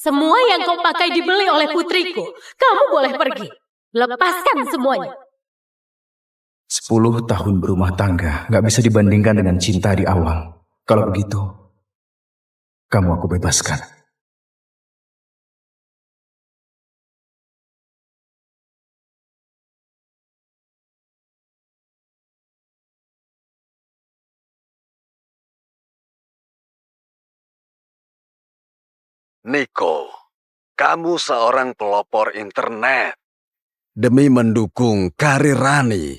Semua yang kau pakai dibeli oleh putriku. Kamu boleh pergi. Lepaskan semuanya. 10 tahun berumah tangga gak bisa dibandingkan dengan cinta di awal. Kalau begitu, kamu aku bebaskan. Niko, kamu seorang pelopor internet. Demi mendukung karir Rani,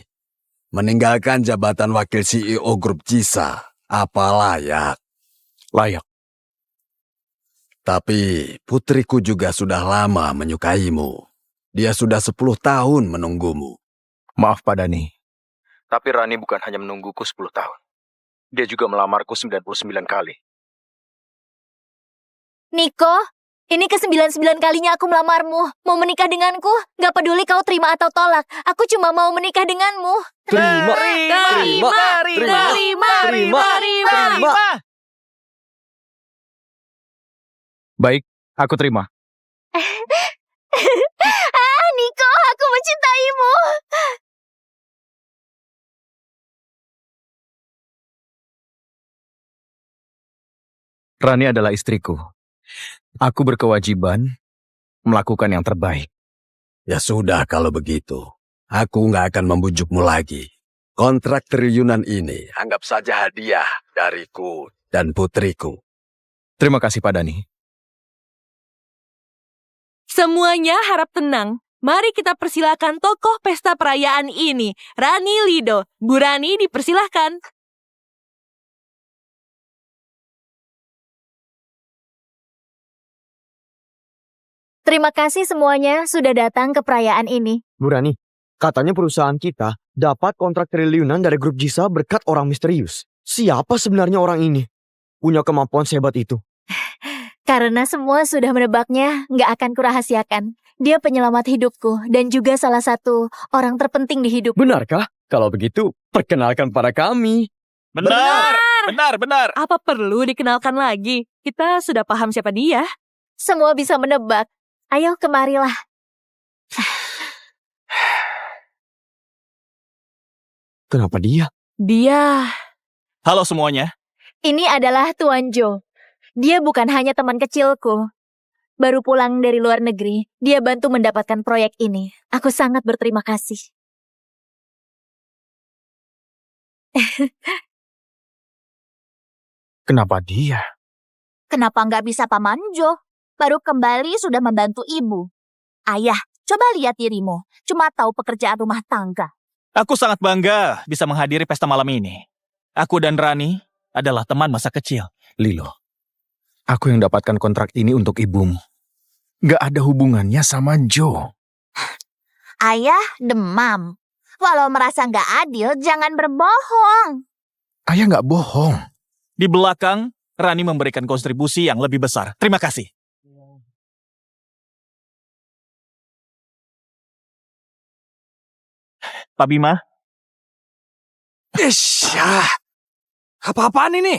meninggalkan jabatan wakil CEO grup Jisa, apa layak? Layak. Tapi putriku juga sudah lama menyukaimu. Dia sudah 10 tahun menunggumu. Maaf Pak Dani, tapi Rani bukan hanya menungguku 10 tahun. Dia juga melamarku 99 kali. Niko, ini ke-99 kalinya aku melamarmu. Mau menikah denganku? Gak peduli kau terima atau tolak. Aku cuma mau menikah denganmu. Terima. Baik, aku terima. Niko, aku mencintaimu. Rani adalah istriku. Aku berkewajiban melakukan yang terbaik. Ya sudah kalau begitu. Aku nggak akan membujukmu lagi. Kontrak triliunan ini anggap saja hadiah dariku dan putriku. Terima kasih Pak Dani. Semuanya harap tenang. Mari kita persilakan tokoh pesta perayaan ini, Rani Lido. Bu Rani dipersilahkan. Terima kasih semuanya sudah datang ke perayaan ini. Bu Rani, katanya perusahaan kita dapat kontrak triliunan dari grup Jisa berkat orang misterius. Siapa sebenarnya orang ini? Punya kemampuan sehebat itu. Karena semua sudah menebaknya, nggak akan kurahasiakan. Dia penyelamat hidupku dan juga salah satu orang terpenting di hidupku. Benarkah? Kalau begitu, perkenalkan pada kami. Benar. Apa perlu dikenalkan lagi? Kita sudah paham siapa dia. Semua bisa menebak. Ayo kemarilah. Kenapa dia? Dia... Halo semuanya. Ini adalah Tuan Joe. Dia bukan hanya teman kecilku. Baru pulang dari luar negeri, dia bantu mendapatkan proyek ini. Aku sangat berterima kasih. Kenapa dia? Kenapa nggak bisa Paman Jo? Baru kembali sudah membantu ibu. Ayah, coba lihat dirimu. Cuma tahu pekerjaan rumah tangga. Aku sangat bangga bisa menghadiri pesta malam ini. Aku dan Rani adalah teman masa kecil. Lilo, aku yang dapatkan kontrak ini untuk ibumu. Gak ada hubungannya sama Joe. Ayah demam. Walau merasa nggak adil, jangan berbohong. Ayah gak bohong. Di belakang, Rani memberikan kontribusi yang lebih besar. Terima kasih. Pak Bima? Apa-apaan ini?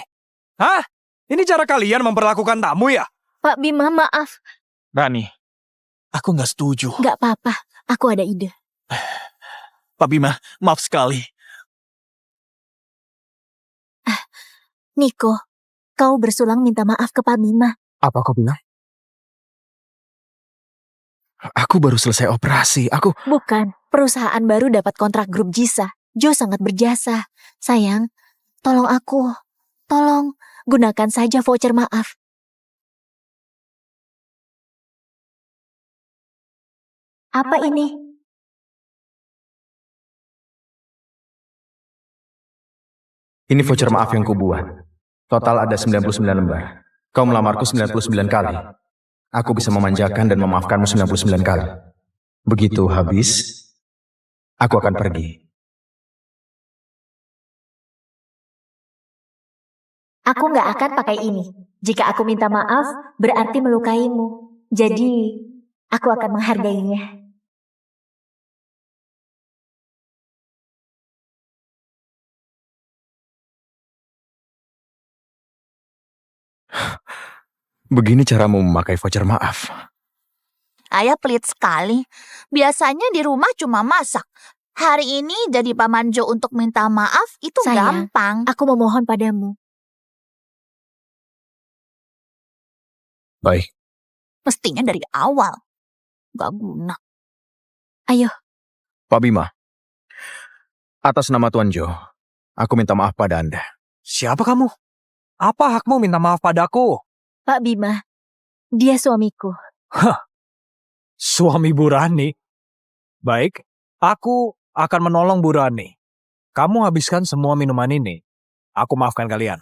Hah? Ini cara kalian memperlakukan tamu ya? Pak Bima, maaf. Rani, aku nggak setuju. Nggak apa-apa, aku ada ide. Pak Bima, maaf sekali. Niko, kau bersulang minta maaf ke Pak Bima. Apa kau bilang? Aku baru selesai operasi. Bukan, perusahaan baru dapat kontrak grup Jisa. Joe sangat berjasa. Sayang, tolong aku. Tolong, gunakan saja voucher maaf. Apa ini? Ini voucher maaf yang kubuat. Total ada 99 lembar. Kau melamarku 99 kali. Aku bisa memanjakan dan memaafkanmu 99 kali. Begitu habis, aku akan pergi. Aku nggak akan pakai ini. Jika aku minta maaf, berarti melukaimu. Jadi, aku akan menghargainya. Begini caramu memakai voucher maaf. Ayah pelit sekali. Biasanya di rumah cuma masak. Hari ini jadi Paman Jo untuk minta maaf itu Sayang. gampang. Aku memohon padamu. Baik, Mestinya dari awal. Gak guna. Pak Bima. Atas nama Tuan Jo, aku minta maaf pada Anda. Siapa kamu? Apa hakmu minta maaf padaku? Pak Bima, dia suamiku. Suami Bu Rani. Baik, aku akan menolong Bu Rani. Kamu habiskan semua minuman ini. Aku maafkan kalian.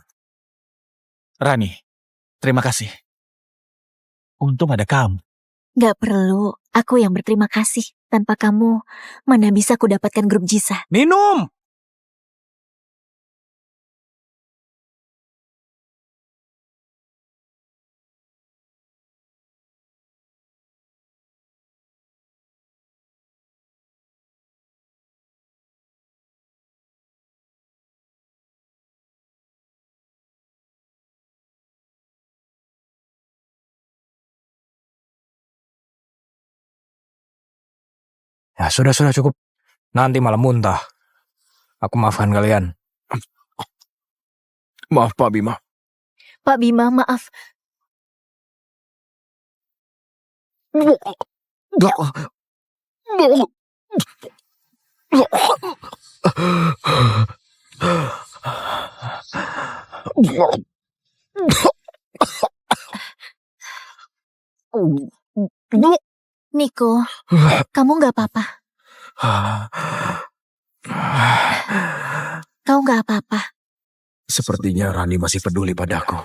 Rani, terima kasih. Untung ada kamu. Gak perlu, aku yang berterima kasih. Tanpa kamu, mana bisa ku dapatkan grup Jisa. Minum! Ya sudah cukup. Nanti malah muntah. Aku maafkan kalian. Maaf Pak Bima. Pak Bima, maaf. Niko, kamu gak apa-apa. Kau gak apa-apa. Sepertinya Rani masih peduli padaku.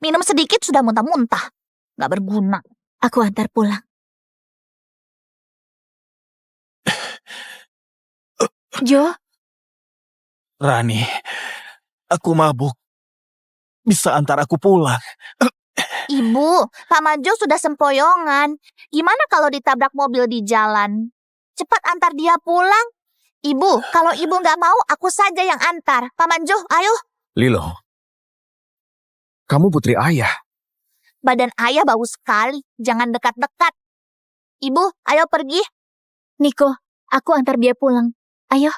Minum sedikit sudah muntah-muntah. Gak berguna. Aku antar pulang. Jo, Rani, aku mabuk. Bisa antar aku pulang. Ibu, Paman Jo sudah sempoyongan. Gimana kalau ditabrak mobil di jalan? Cepat antar dia pulang. Ibu, kalau ibu gak mau, aku saja yang antar. Paman Jo, ayo. Lilo, kamu putri ayah. Badan ayah bau sekali. Jangan dekat-dekat. Ibu, ayo pergi. Niko, aku antar dia pulang. Ayo.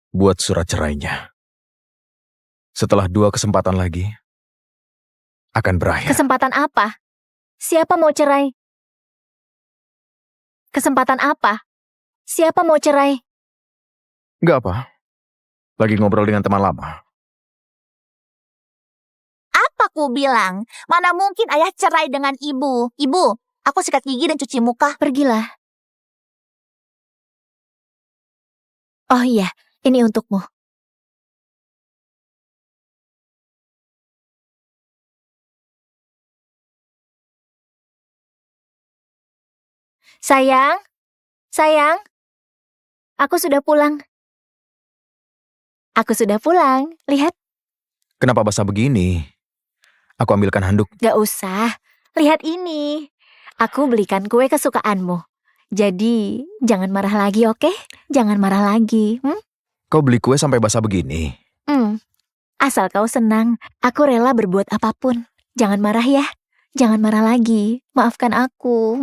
Buat surat cerainya. Setelah 2 kesempatan lagi, akan berakhir. Kesempatan apa? Siapa mau cerai? Kesempatan apa? Siapa mau cerai? Gak apa. Lagi ngobrol dengan teman lama. Apa ku bilang? Mana mungkin ayah cerai dengan ibu? Ibu, aku sikat gigi dan cuci muka. Pergilah. Oh iya, ini untukmu. Sayang, sayang, aku sudah pulang. Aku sudah pulang, lihat. Kenapa basah begini? Aku ambilkan handuk. Gak usah, lihat ini. Aku belikan kue kesukaanmu. Jadi, jangan marah lagi, oke? Jangan marah lagi. Kau beli kue sampai basah begini. Asal kau senang, aku rela berbuat apapun. Jangan marah ya. Jangan marah lagi. Maafkan aku.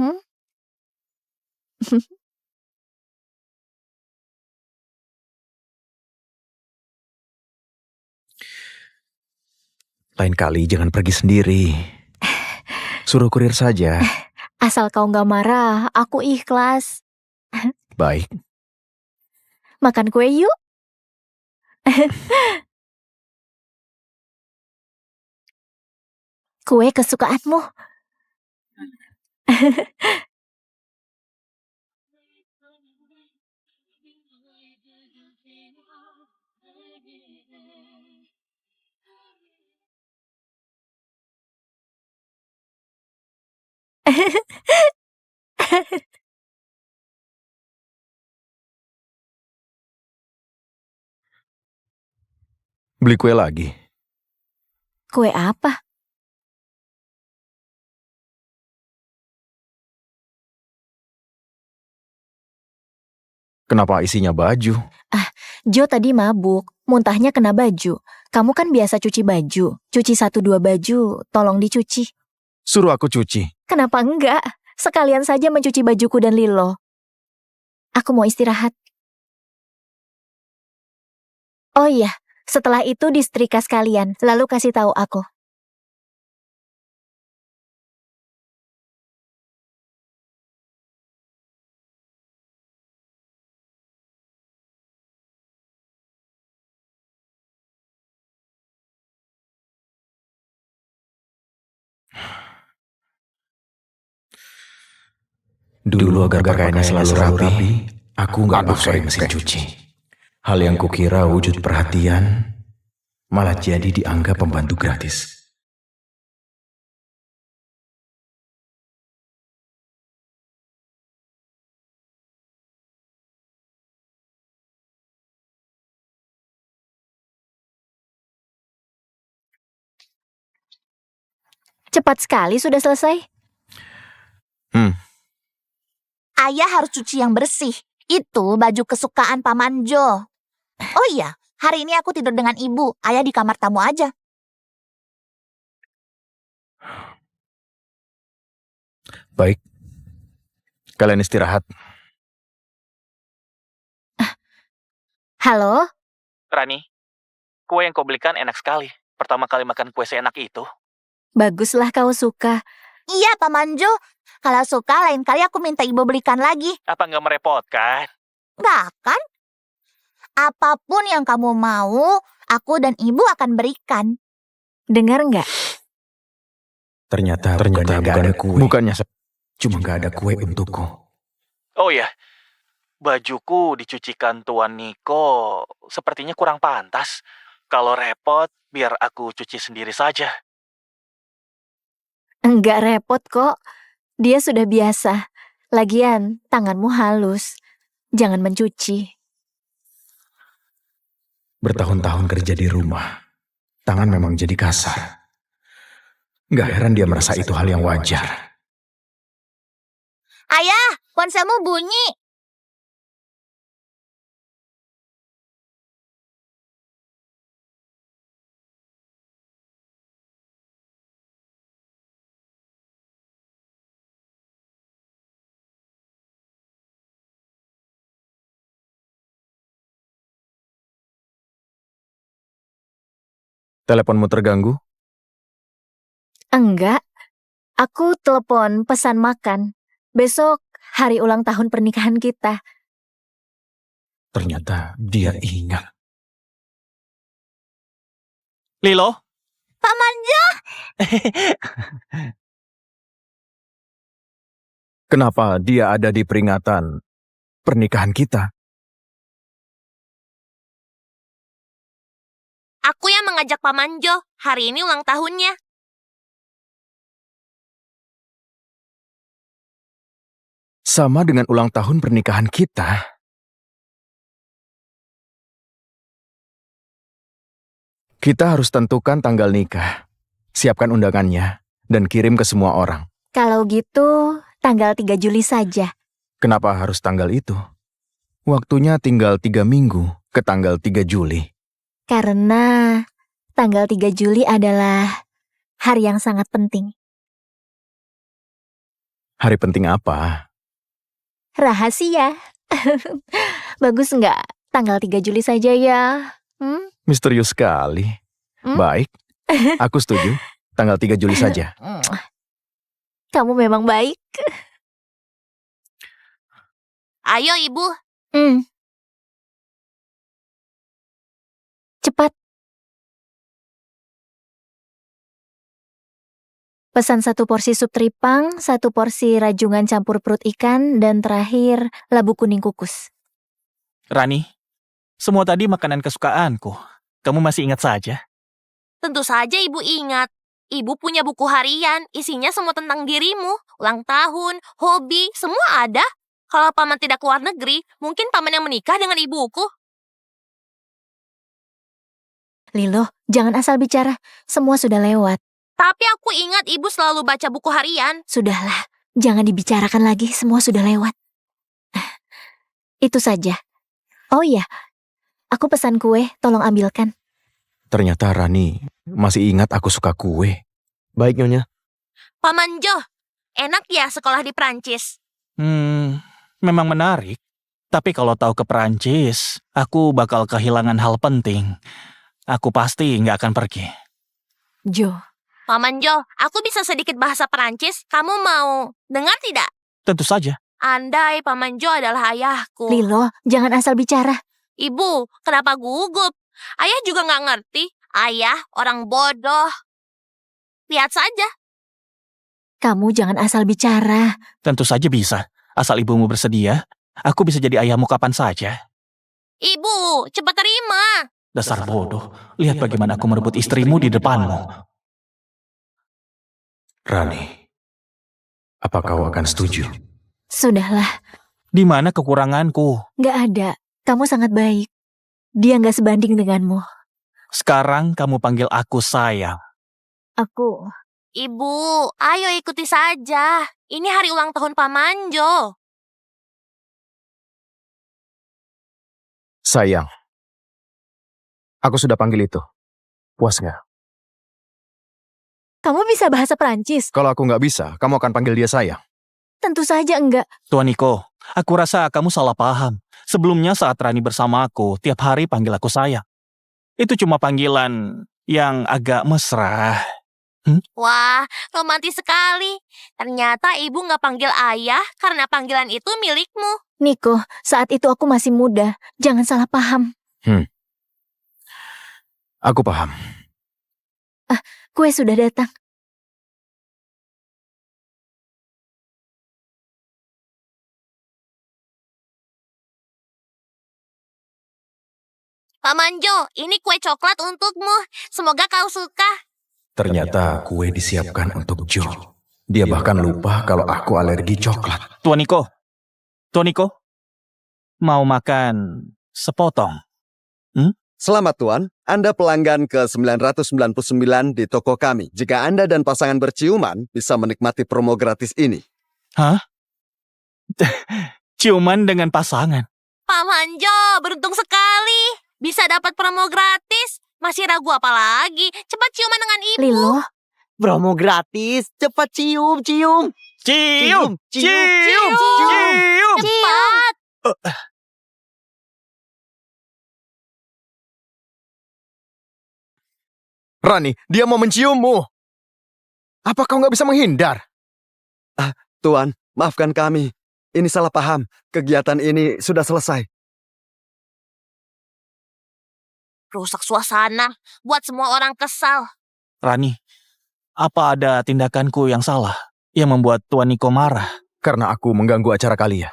Lain kali jangan pergi sendiri. Suruh kurir saja. Asal kau gak marah, aku ikhlas. Baik. Makan kue yuk. Kue kesukaanmu. Beli kue lagi. Kue apa? Kenapa isinya baju? Jo tadi mabuk, muntahnya kena baju. Kamu kan biasa cuci baju. Cuci 1-2 baju, tolong dicuci. Suruh aku cuci. Kenapa enggak? Sekalian saja mencuci bajuku dan Lilo. Aku mau istirahat. Oh iya, setelah itu disetrika sekalian, lalu kasih tahu aku. Dulu agar pakaiannya selalu rapi, aku nggak pakai mesin cuci. Hal yang kukira wujud perhatian, malah jadi dianggap pembantu gratis. Cepat sekali sudah selesai. Ayah harus cuci yang bersih. Itu baju kesukaan Paman Jo. Oh iya, hari ini aku tidur dengan ibu. Ayah di kamar tamu aja. Baik, kalian istirahat. Halo? Rani, kue yang kau belikan enak sekali. Pertama kali makan kue seenak itu. Baguslah kau suka. Iya, Paman Jo. Kalau suka, lain kali aku minta ibu belikan lagi. Apa nggak merepotkan? Nggak kan? Apapun yang kamu mau, aku dan ibu akan berikan. Dengar nggak? Ternyata bukannya nggak ada kue. Cuma nggak ada kue untukku. Oh ya, bajuku dicucikan Tuan Niko sepertinya kurang pantas. Kalau repot, biar aku cuci sendiri saja. Enggak repot kok. Dia sudah biasa. Lagian, tanganmu halus. Jangan mencuci. Bertahun-tahun kerja di rumah, tangan memang jadi kasar. Nggak heran dia merasa itu hal yang wajar. Ayah, ponselmu bunyi. Teleponmu terganggu? Enggak. Aku telepon pesan makan. Besok hari ulang tahun pernikahan kita. Ternyata dia ingat. Lilo? Paman Jo. Kenapa dia ada di peringatan pernikahan kita? Aku yang mengajak Paman Jo. Hari ini ulang tahunnya. Sama dengan ulang tahun pernikahan kita. Kita harus tentukan tanggal nikah, siapkan undangannya, dan kirim ke semua orang. Kalau gitu, tanggal 3 Juli saja. Kenapa harus tanggal itu? Waktunya tinggal 3 minggu ke tanggal 3 Juli. Karena tanggal 3 Juli adalah hari yang sangat penting. Hari penting apa? Rahasia. Bagus nggak? Tanggal 3 Juli saja ya. Misterius sekali. Baik, aku setuju. Tanggal 3 Juli saja. Kamu memang baik. Ayo, Ibu. Cepat. Pesan 1 porsi sup teripang, 1 porsi rajungan campur perut ikan, dan terakhir labu kuning kukus. Rani, semua tadi makanan kesukaanku. Kamu masih ingat saja? Tentu saja Ibu ingat. Ibu punya buku harian, isinya semua tentang dirimu. Ulang tahun, hobi, semua ada. Kalau Paman tidak keluar negeri, mungkin Paman yang menikah dengan ibuku. Lilo, jangan asal bicara. Semua sudah lewat. Tapi aku ingat ibu selalu baca buku harian. Sudahlah, jangan dibicarakan lagi. Semua sudah lewat. Itu saja. Oh iya, aku pesan kue. Tolong ambilkan. Ternyata Rani masih ingat aku suka kue. Baik, Nyonya. Paman Jo, enak ya sekolah di Prancis? Memang menarik. Tapi kalau tahu ke Perancis, aku bakal kehilangan hal penting. Aku pasti nggak akan pergi. Jo, Paman Jo, aku bisa sedikit bahasa Perancis. Kamu mau dengar tidak? Tentu saja. Andai Paman Jo adalah ayahku. Lilo, jangan asal bicara. Ibu, kenapa gugup? Ayah juga nggak ngerti. Ayah orang bodoh. Lihat saja. Kamu jangan asal bicara. Tentu saja bisa. Asal ibumu bersedia, aku bisa jadi ayahmu kapan saja. Ibu, cepat terima. Dasar bodoh. Lihat bagaimana aku merebut istrimu di depanmu. Rani, apa kau akan setuju? Sudahlah, Di mana kekuranganku? gak ada. Kamu sangat baik. Dia gak sebanding denganmu. Sekarang kamu panggil aku sayang. Aku... Ibu, ayo ikuti saja. Ini hari ulang tahun Paman Jo. Sayang. Aku sudah panggil itu. Puas nggak? Kamu bisa bahasa Perancis? Kalau aku nggak bisa, kamu akan panggil dia sayang. Tentu saja enggak. Tuan Niko, aku rasa kamu salah paham. Sebelumnya saat Rani bersama aku, tiap hari panggil aku sayang. Itu cuma panggilan yang agak mesra. Wah, romantis sekali. Ternyata ibu nggak panggil ayah karena panggilan itu milikmu. Niko, saat itu aku masih muda. Jangan salah paham. Aku paham. Kue sudah datang. Paman Jo, ini kue coklat untukmu. Semoga kau suka. Ternyata kue disiapkan untuk Joe. Dia bahkan lupa kalau aku alergi coklat. Tuan Niko, mau makan sepotong? Selamat Tuan, Anda pelanggan ke-999 di toko kami. Jika Anda dan pasangan berciuman, bisa menikmati promo gratis ini. Hah? Ciuman dengan pasangan? Paman Jo, beruntung sekali. Bisa dapat promo gratis. Masih ragu apa lagi? Cepat ciuman dengan ibu. Lilo, Promo gratis. Cepat cium, cium. Cium! Cium, Cium! cium. Cepat. Rani, dia mau menciummu. Apa kau nggak bisa menghindar? Tuan, maafkan kami. Ini salah paham. Kegiatan ini sudah selesai. Rusak suasana. Buat semua orang kesal. Rani, apa ada tindakanku yang salah yang membuat Tuan Niko marah? Karena aku mengganggu acara kalian.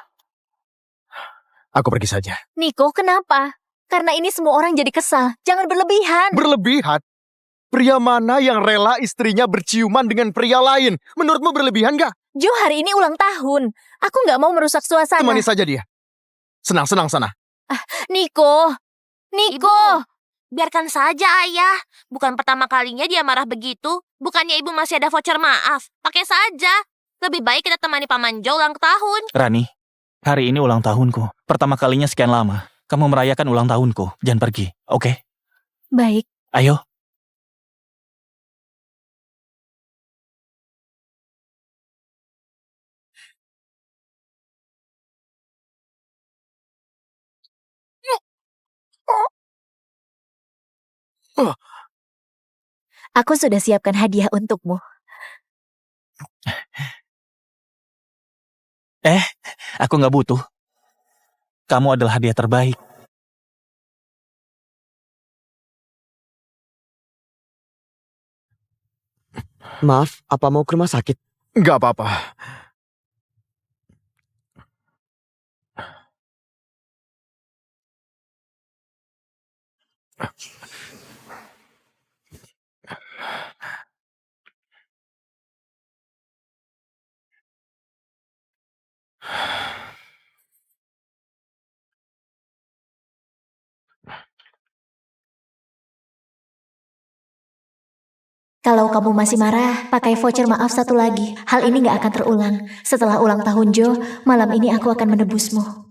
Aku pergi saja. Niko, kenapa? Karena ini semua orang jadi kesal. Jangan berlebihan. Berlebihan? Pria mana yang rela istrinya berciuman dengan pria lain? Menurutmu berlebihan nggak? Jo, hari ini ulang tahun. Aku nggak mau merusak suasana. Temani saja dia. Senang-senang sana. Niko, Ibu, biarkan saja ayah. Bukan pertama kalinya dia marah begitu. Bukannya ibu masih ada voucher maaf. Pakai saja. Lebih baik kita temani Paman Jo ulang tahun. Rani, hari ini ulang tahunku. Pertama kalinya sekian lama. Kamu merayakan ulang tahunku. Jangan pergi, oke? baik. Ayo. Aku sudah siapkan hadiah untukmu. Aku nggak butuh. Kamu adalah hadiah terbaik. Maaf, apa mau ke rumah sakit? Nggak apa-apa. Kalau kamu masih marah, pakai voucher maaf satu lagi. Hal ini gak akan terulang. Setelah ulang tahun Jo, malam ini aku akan menebusmu.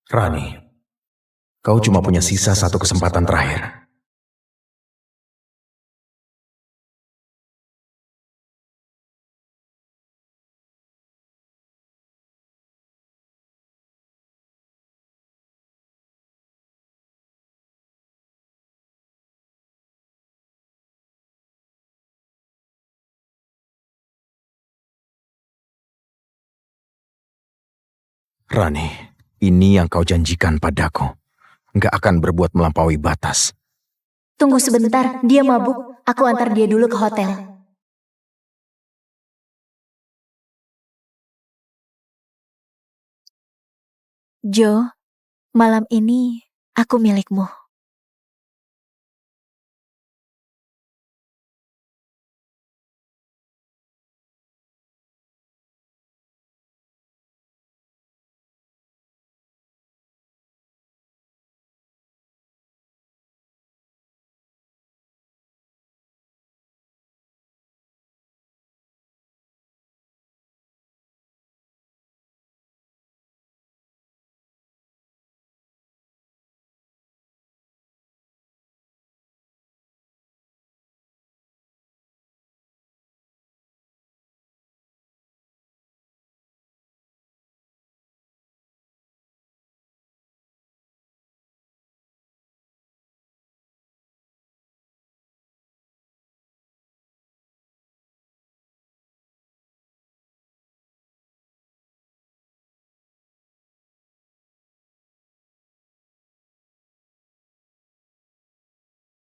Rani, kau cuma punya sisa satu kesempatan terakhir. Rani, ini yang kau janjikan padaku. Nggak akan berbuat melampaui batas. Tunggu sebentar, dia mabuk. Aku antar dia dulu ke hotel. Jo, malam ini aku milikmu.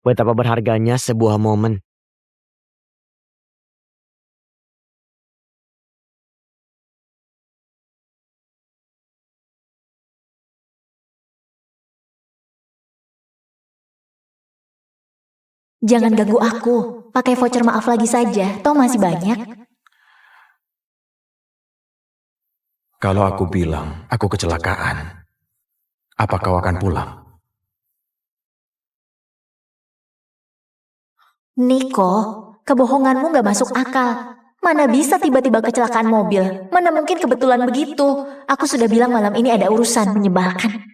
Betapa berharganya sebuah momen. Jangan ganggu aku. Pakai voucher maaf lagi saja. Toh masih banyak. Kalau aku bilang aku kecelakaan, apa kau akan pulang? Niko, kebohonganmu gak masuk akal. Mana bisa tiba-tiba kecelakaan mobil? Mana mungkin kebetulan begitu? Aku sudah bilang malam ini ada urusan menyebalkan.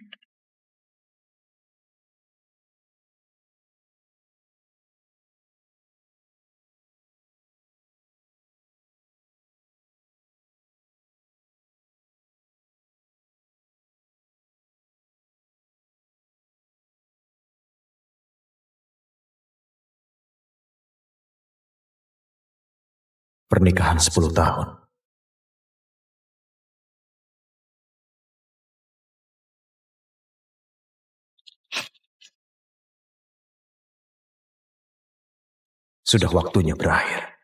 Pernikahan 10 tahun. Sudah waktunya berakhir.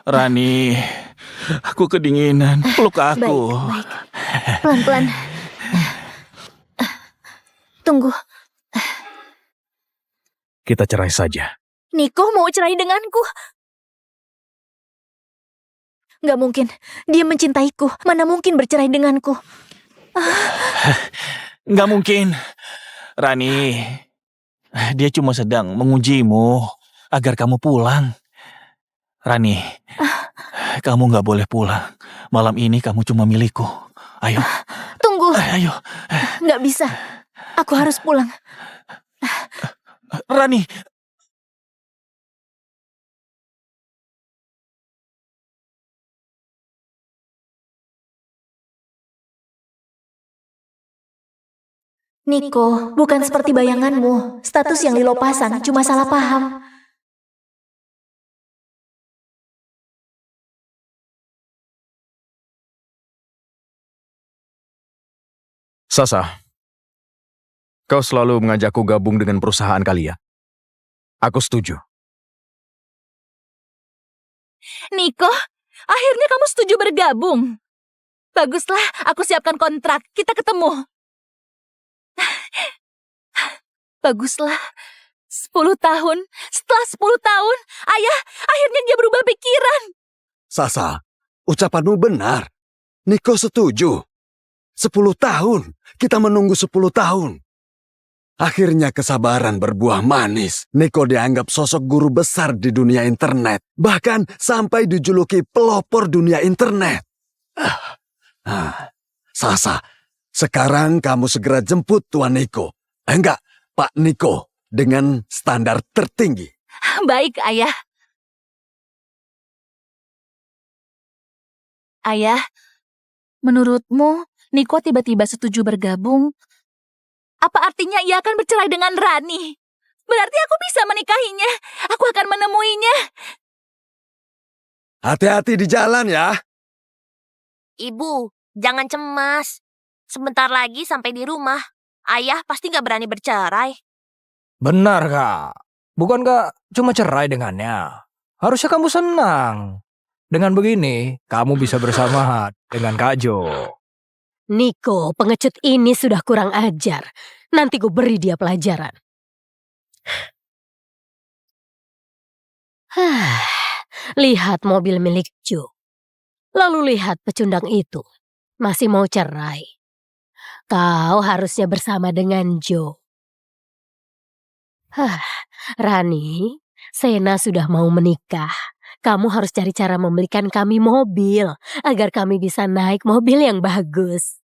Rani, aku kedinginan. Peluk aku. Baik. Pelan-pelan. Tunggu, Kita cerai saja. Niko mau cerai denganku? Gak mungkin, dia mencintaiku. Mana mungkin bercerai denganku? Nggak mungkin. Rani, dia cuma sedang mengujimu agar kamu pulang. Rani, kamu nggak boleh pulang. Malam ini kamu cuma milikku. Ayo, Tunggu, ayo. gak bisa. Aku harus pulang. Rani, Niko, bukan seperti bayanganmu. Status yang Lilo pasang cuma salah paham. Sasa, Kau selalu mengajakku gabung dengan perusahaan kalian. Aku setuju. Niko, akhirnya kamu setuju bergabung. Baguslah, aku siapkan kontrak. Kita ketemu. Baguslah. 10 tahun. Setelah 10 tahun, ayah akhirnya dia berubah pikiran. Sasa, ucapanmu benar. Niko setuju. 10 tahun. Kita menunggu 10 tahun. Akhirnya kesabaran berbuah manis. Niko dianggap sosok guru besar di dunia internet. Bahkan sampai dijuluki pelopor dunia internet. Sasa, sekarang kamu segera jemput Tuan Niko. Enggak, Pak Niko. Dengan standar tertinggi. Baik, ayah. Ayah, menurutmu Niko tiba-tiba setuju bergabung? Apa artinya ia akan bercerai dengan Rani? Berarti aku bisa menikahinya. Aku akan menemuinya. Hati-hati di jalan ya. Ibu, jangan cemas. Sebentar lagi sampai di rumah. Ayah pasti gak berani bercerai. Benar, Kak. Bukankah cuma cerai dengannya? Harusnya kamu senang. Dengan begini, kamu bisa bersama dengan Kak Jo. Niko, pengecut ini sudah kurang ajar. Nanti gue beri dia pelajaran. Lihat mobil milik Jo. Lalu lihat pecundang itu. Masih mau cerai. Kau harusnya bersama dengan Jo. Rani, Sena sudah mau menikah. Kamu harus cari cara membelikan kami mobil. Agar kami bisa naik mobil yang bagus.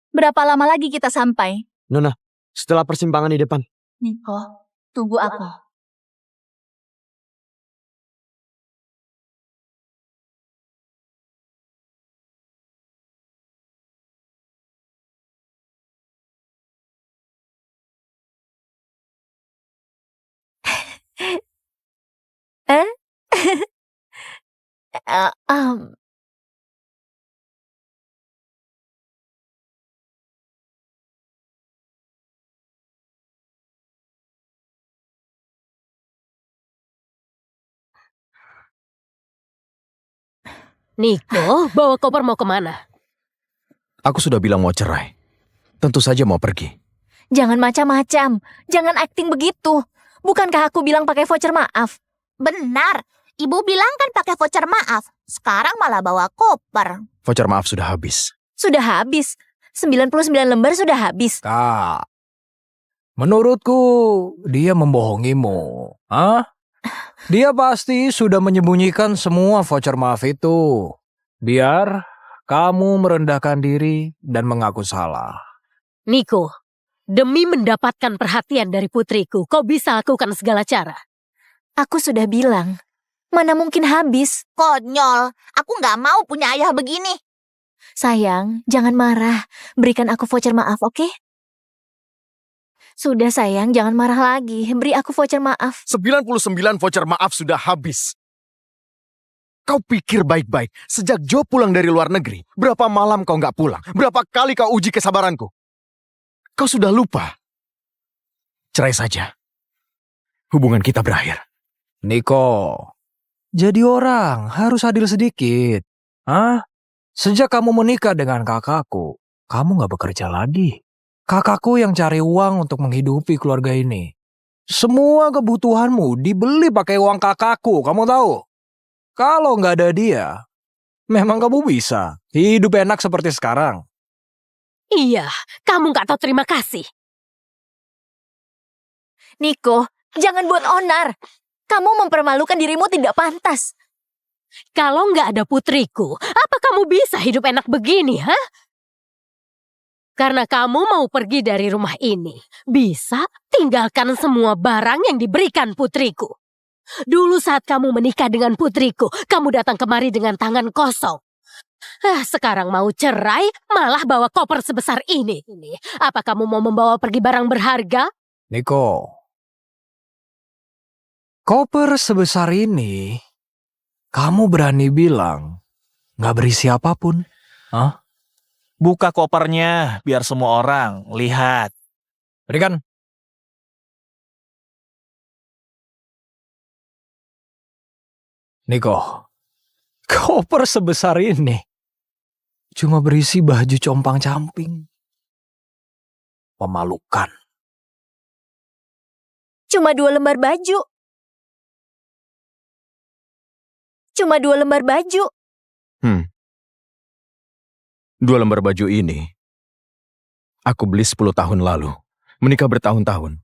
Berapa lama lagi kita sampai? Nona, setelah persimpangan di depan. Niko, tunggu aku. Eh, um, Niko, bawa koper mau kemana? Aku sudah bilang mau cerai. Tentu saja mau pergi. Jangan macam-macam. Jangan acting begitu. Bukankah aku bilang pakai voucher maaf? Benar. Ibu bilang kan pakai voucher maaf. Sekarang malah bawa koper. Voucher maaf sudah habis. Sudah habis. 99 lembar sudah habis. Kak, menurutku dia membohongimu. Dia pasti sudah menyembunyikan semua voucher maaf itu. Biar kamu merendahkan diri dan mengaku salah. Niko, demi mendapatkan perhatian dari putriku, kau bisa lakukan segala cara. Aku sudah bilang. Mana mungkin habis. Konyol. Aku nggak mau punya ayah begini. Sayang, jangan marah. Berikan aku voucher maaf, oke? Sudah sayang, jangan marah lagi. Beri aku voucher maaf. 99 voucher maaf sudah habis. Kau pikir baik-baik. Sejak Jo pulang dari luar negeri, berapa malam kau nggak pulang? Berapa kali kau uji kesabaranku? Kau sudah lupa. Cerai saja. Hubungan kita berakhir. Niko, jadi orang harus adil sedikit. Sejak kamu menikah dengan kakakku, kamu gak bekerja lagi. Kakakku yang cari uang untuk menghidupi keluarga ini. Semua kebutuhanmu dibeli pakai uang kakakku, kamu tahu? Kalau gak ada dia, memang kamu bisa hidup enak seperti sekarang. Iya, kamu gak tahu terima kasih. Niko, jangan buat onar. Kamu mempermalukan dirimu tidak pantas. Kalau nggak ada putriku, apa kamu bisa hidup enak begini, Karena kamu mau pergi dari rumah ini, bisa tinggalkan semua barang yang diberikan putriku. Dulu saat kamu menikah dengan putriku, kamu datang kemari dengan tangan kosong. Sekarang mau cerai, malah bawa koper sebesar ini. Apa kamu mau membawa pergi barang berharga? Niko, koper sebesar ini, kamu berani bilang gak berisi apapun? Buka kopernya biar semua orang lihat. Berikan. Niko, koper sebesar ini cuma berisi baju compang-camping. Memalukan. Cuma 2 lembar baju. Cuma 2 lembar baju. 2 lembar baju ini aku beli 10 tahun lalu. Menikah bertahun-tahun.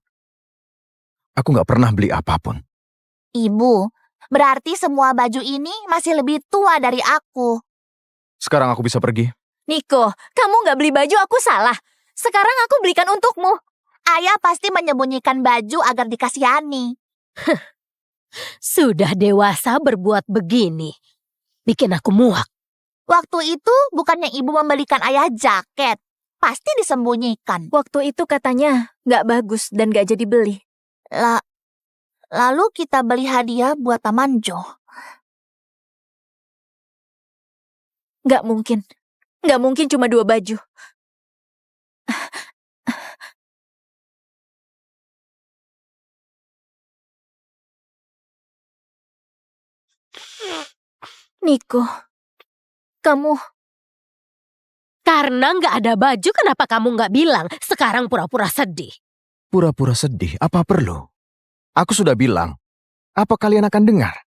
Aku nggak pernah beli apapun. Ibu, berarti semua baju ini masih lebih tua dari aku. Sekarang aku bisa pergi. Niko, kamu nggak beli baju aku salah. Sekarang aku belikan untukmu. Ayah pasti menyembunyikan baju agar dikasihani. Sudah dewasa berbuat begini. Bikin aku muak. Waktu itu bukannya ibu membelikan ayah jaket. Pasti disembunyikan. Waktu itu katanya nggak bagus dan nggak jadi beli. Lalu kita beli hadiah buat Paman Jo. Nggak mungkin. Nggak mungkin cuma 2 baju. Niko, kamu... Karena nggak ada baju, kenapa kamu nggak bilang? Sekarang pura-pura sedih. Pura-pura sedih, apa perlu? Aku sudah bilang. Apa kalian akan dengar?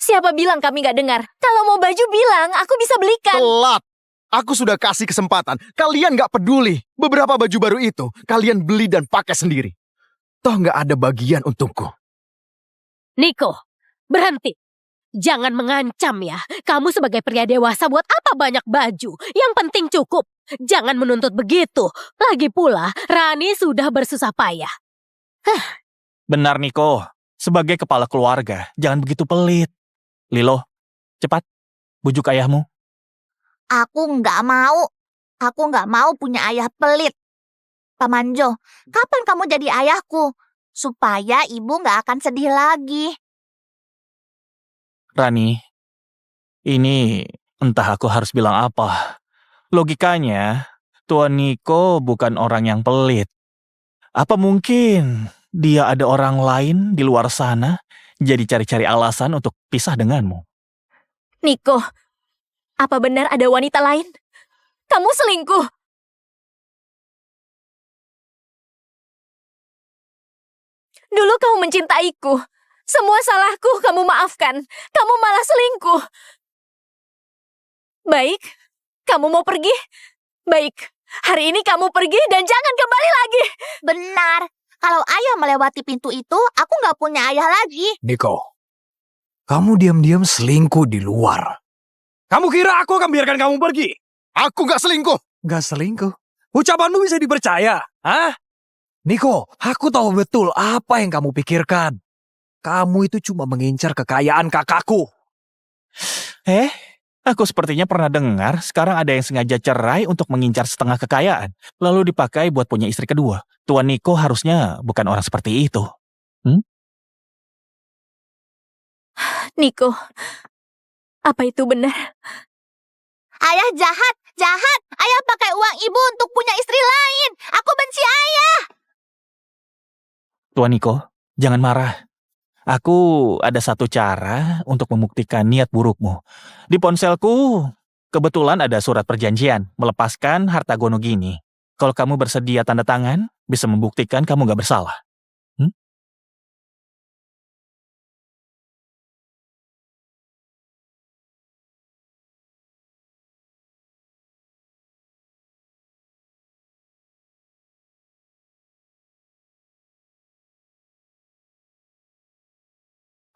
Siapa bilang kami nggak dengar? Kalau mau baju bilang, aku bisa belikan. Telat! Aku sudah kasih kesempatan. Kalian nggak peduli. Beberapa baju baru itu, kalian beli dan pakai sendiri. Toh nggak ada bagian untukku. Niko, berhenti. Jangan mengancam ya. Kamu sebagai pria dewasa buat apa banyak baju? Yang penting cukup. Jangan menuntut begitu. Lagi pula, Rani sudah bersusah payah. Benar, Niko. Sebagai kepala keluarga, jangan begitu pelit. Lilo, cepat. Bujuk ayahmu. Aku nggak mau. Aku nggak mau punya ayah pelit. Paman Jo, kapan kamu jadi ayahku? Supaya ibu nggak akan sedih lagi. Rani, ini entah aku harus bilang apa. Logikanya, Tuan Niko bukan orang yang pelit. Apa mungkin dia ada orang lain di luar sana, jadi cari-cari alasan untuk pisah denganmu? Niko, apa benar ada wanita lain? Kamu selingkuh. Dulu kamu mencintaiku. Semua salahku kamu maafkan. Kamu malah selingkuh. Baik, kamu mau pergi? Baik, hari ini kamu pergi dan jangan kembali lagi. Benar. Kalau ayah melewati pintu itu, aku nggak punya ayah lagi. Niko, kamu diam-diam selingkuh di luar. Kamu kira aku akan biarkan kamu pergi? Aku nggak selingkuh. Gak selingkuh? Ucapanmu bisa dipercaya? Hah? Niko, aku tahu betul apa yang kamu pikirkan. Kamu itu cuma mengincar kekayaan kakakku. Aku sepertinya pernah dengar sekarang ada yang sengaja cerai untuk mengincar setengah kekayaan, lalu dipakai buat punya istri kedua. Tuan Niko harusnya bukan orang seperti itu. Niko, apa itu benar? Ayah jahat, jahat. Ayah pakai uang ibu untuk punya istri lain. Aku benci ayah. Tuan Niko, jangan marah. Aku ada satu cara untuk membuktikan niat burukmu. Di ponselku, kebetulan ada surat perjanjian melepaskan harta Gonogini. Kalau kamu bersedia tanda tangan, bisa membuktikan kamu gak bersalah.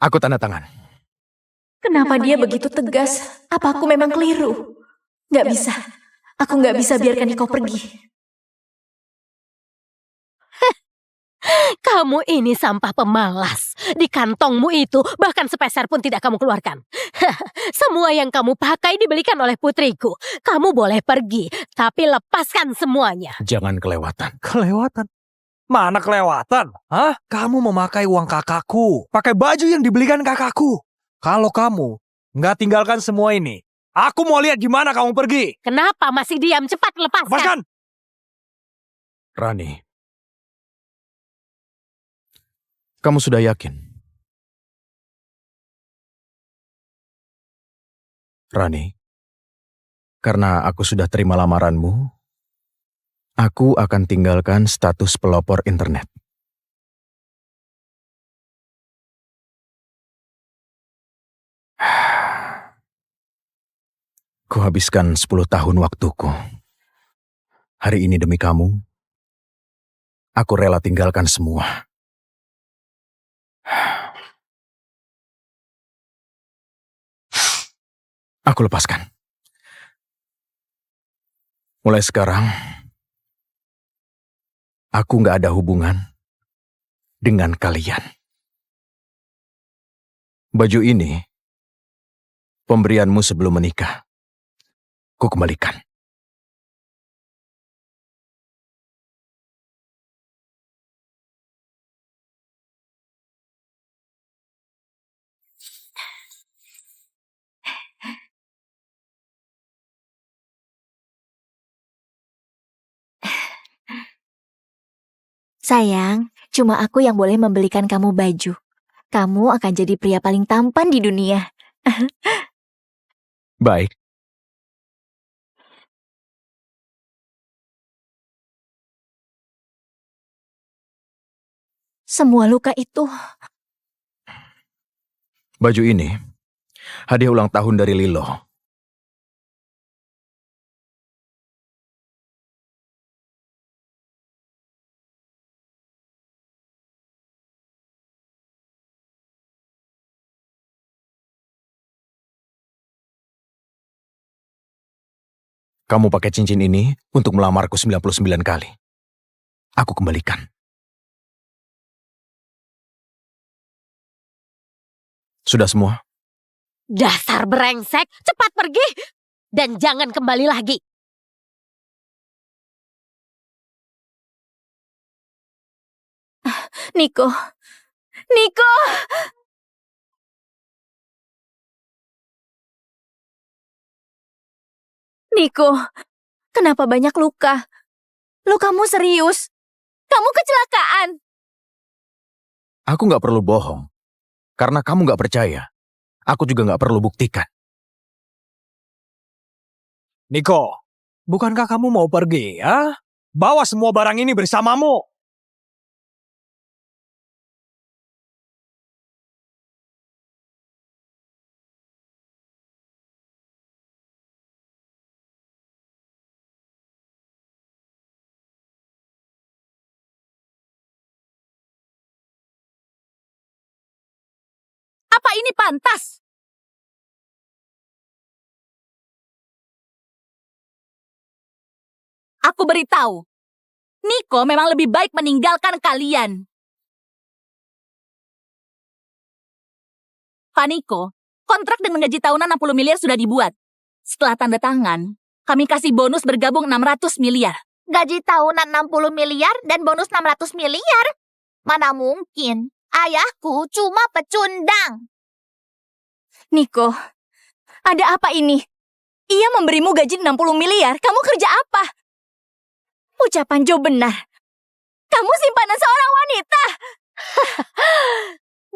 Aku tanda tangan. Kenapa dia begitu tegas? Apa aku memang keliru? Gak bisa. Aku gak bisa biarkan Niko pergi. Kamu ini sampah pemalas. Di kantongmu itu bahkan sepeser pun tidak kamu keluarkan. Semua yang kamu pakai dibelikan oleh putriku. Kamu boleh pergi, tapi lepaskan semuanya. Jangan kelewatan. Kelewatan? Mana kelewatan? Hah? Kamu memakai uang kakakku. Pakai baju yang dibelikan kakakku. Kalau kamu nggak tinggalkan semua ini, aku mau lihat gimana kamu pergi. Kenapa masih diam? Cepat lepaskan. Lepaskan! Rani, Kamu sudah yakin? Rani, karena aku sudah terima lamaranmu, aku akan tinggalkan status pelopor internet. Kuhabiskan 10 tahun waktuku. Hari ini demi kamu, aku rela tinggalkan semua. Aku lepaskan. Mulai sekarang, aku nggak ada hubungan dengan kalian. Baju ini, pemberianmu sebelum menikah. Ku kembalikan. Sayang, cuma aku yang boleh membelikan kamu baju. Kamu akan jadi pria paling tampan di dunia. Baik. Semua luka itu, Baju ini, hadiah ulang tahun dari Lilo. Kamu pakai cincin ini untuk melamarku 99 kali. Aku kembalikan. Sudah semua? Dasar brengsek, cepat pergi dan jangan kembali lagi. Niko. Niko! Niko, kenapa banyak luka? Lukamu serius? Kamu kecelakaan? Aku nggak perlu bohong. Karena kamu nggak percaya. Aku juga nggak perlu buktikan. Niko, bukankah kamu mau pergi, ya? Bawa semua barang ini bersamamu. Apa ini pantas? Aku beritahu, Niko memang lebih baik meninggalkan kalian. Pak Niko, kontrak dengan gaji tahunan 60 miliar sudah dibuat. Setelah tanda tangan, kami kasih bonus bergabung 600 miliar. Gaji tahunan 60 miliar dan bonus 600 miliar? Mana mungkin? Ayahku cuma pecundang. Niko, ada apa ini? Ia memberimu gaji 60 miliar, kamu kerja apa? Ucapan Joe benar. Kamu simpanan seorang wanita.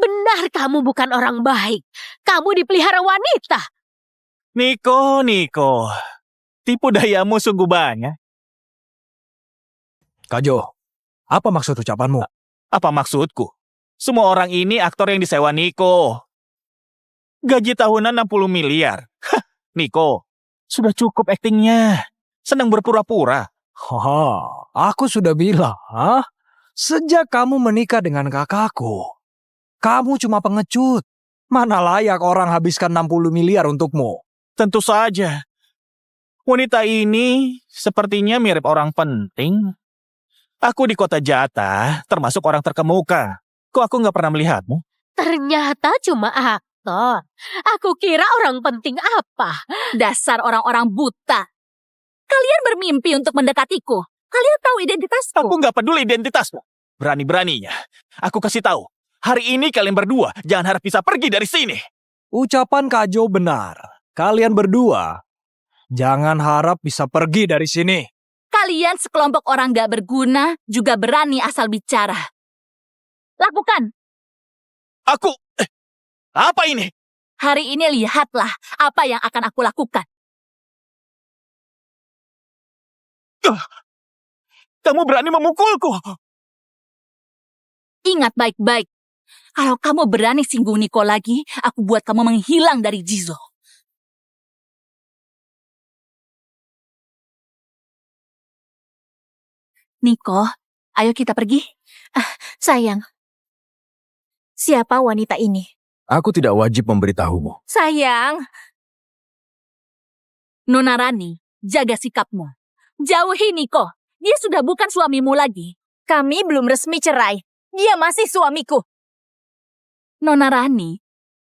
Benar kamu bukan orang baik. Kamu dipelihara wanita. Niko. Tipu dayamu sungguh banyak. Kak Jo, apa maksud ucapanmu? Apa maksudku? Semua orang ini aktor yang disewa Niko. Gaji tahunan 60 miliar. Hah, Niko, sudah cukup aktingnya. Senang berpura-pura. Haha, aku sudah bilang, sejak kamu menikah dengan kakakku, kamu cuma pengecut. Mana layak orang habiskan 60 miliar untukmu? Tentu saja. Wanita ini sepertinya mirip orang penting. Aku di kota Jata, termasuk orang terkemuka. Kok aku nggak pernah melihatmu? Ternyata cuma aktor. Aku kira orang penting apa? Dasar orang-orang buta. Kalian bermimpi untuk mendekatiku. Kalian tahu identitasku. Aku nggak peduli identitasmu. Berani-beraninya. Aku kasih tahu. Hari ini kalian berdua jangan harap bisa pergi dari sini. Ucapan Kak Jo benar. Kalian berdua jangan harap bisa pergi dari sini. Kalian sekelompok orang gak berguna juga berani asal bicara. Lakukan. Aku... apa ini? Hari ini lihatlah apa yang akan aku lakukan. Kamu berani memukulku? Ingat baik-baik. Kalau kamu berani singgung Niko lagi, aku buat kamu menghilang dari Jizo. Niko, ayo kita pergi. Sayang, siapa wanita ini? Aku tidak wajib memberitahumu. Sayang. Nona Rani, jaga sikapmu. Jauhi Niko. Dia sudah bukan suamimu lagi. Kami belum resmi cerai. Dia masih suamiku. Nona Rani,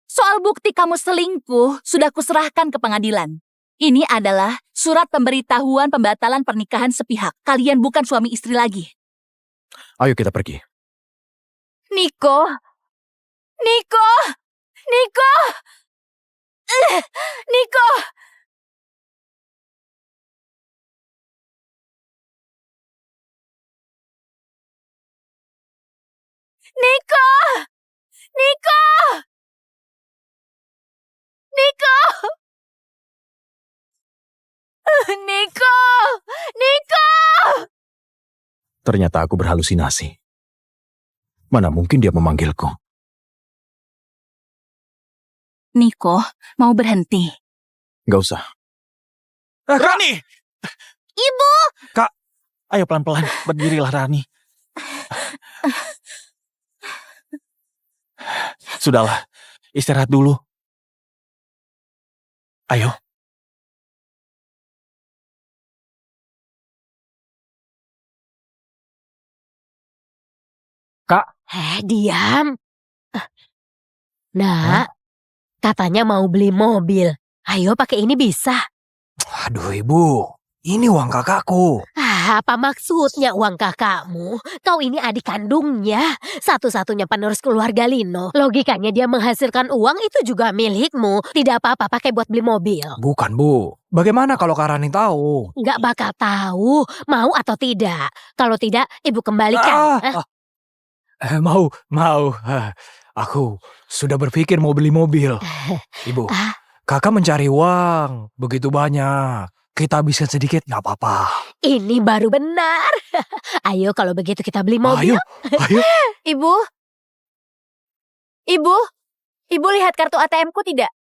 soal bukti kamu selingkuh sudah kuserahkan ke pengadilan. Ini adalah surat pemberitahuan pembatalan pernikahan sepihak. Kalian bukan suami istri lagi. Ayo kita pergi. Niko! Niko! Niko! Niko! Niko! Niko! Niko! Niko! Niko! Ternyata aku berhalusinasi. Mana mungkin dia memanggilku. Niko, mau berhenti? Gak usah. Rani! Ibu! Kak, ayo pelan-pelan. Berdirilah, Rani. Sudahlah, istirahat dulu. Ayo. Kak. Diam. Nak, katanya mau beli mobil. Ayo pakai ini bisa. Aduh ibu, ini uang kakakku. Apa maksudnya uang kakakmu? Kau ini adik kandungnya, satu-satunya penerus keluarga Lino. Logikanya dia menghasilkan uang itu juga milikmu. Tidak apa-apa pakai buat beli mobil. Bukan bu, bagaimana kalau Kak Rani tahu? Nggak bakal tahu, mau atau tidak. Kalau tidak, ibu kembalikan. Mau. Aku sudah berpikir mau beli mobil. Ibu, kakak mencari uang begitu banyak. Kita habiskan sedikit nggak apa-apa. Ini baru benar. Ayo kalau begitu kita beli mobil. Ayo. Ibu lihat kartu ATM-ku tidak?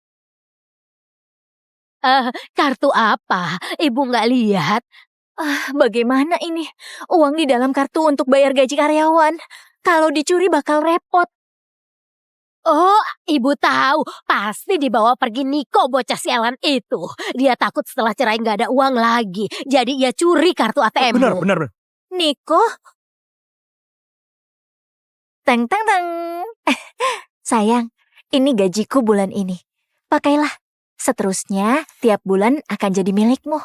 Kartu apa? Ibu nggak lihat. Bagaimana ini? Uang di dalam kartu untuk bayar gaji karyawan. Kalau dicuri bakal repot. Oh, ibu tahu. Pasti dibawa pergi Niko bocah sialan itu. Dia takut setelah cerai nggak ada uang lagi. Jadi ia curi kartu ATM. Benar. Niko? Teng. Sayang, ini gajiku bulan ini. Pakailah. Seterusnya, tiap bulan akan jadi milikmu.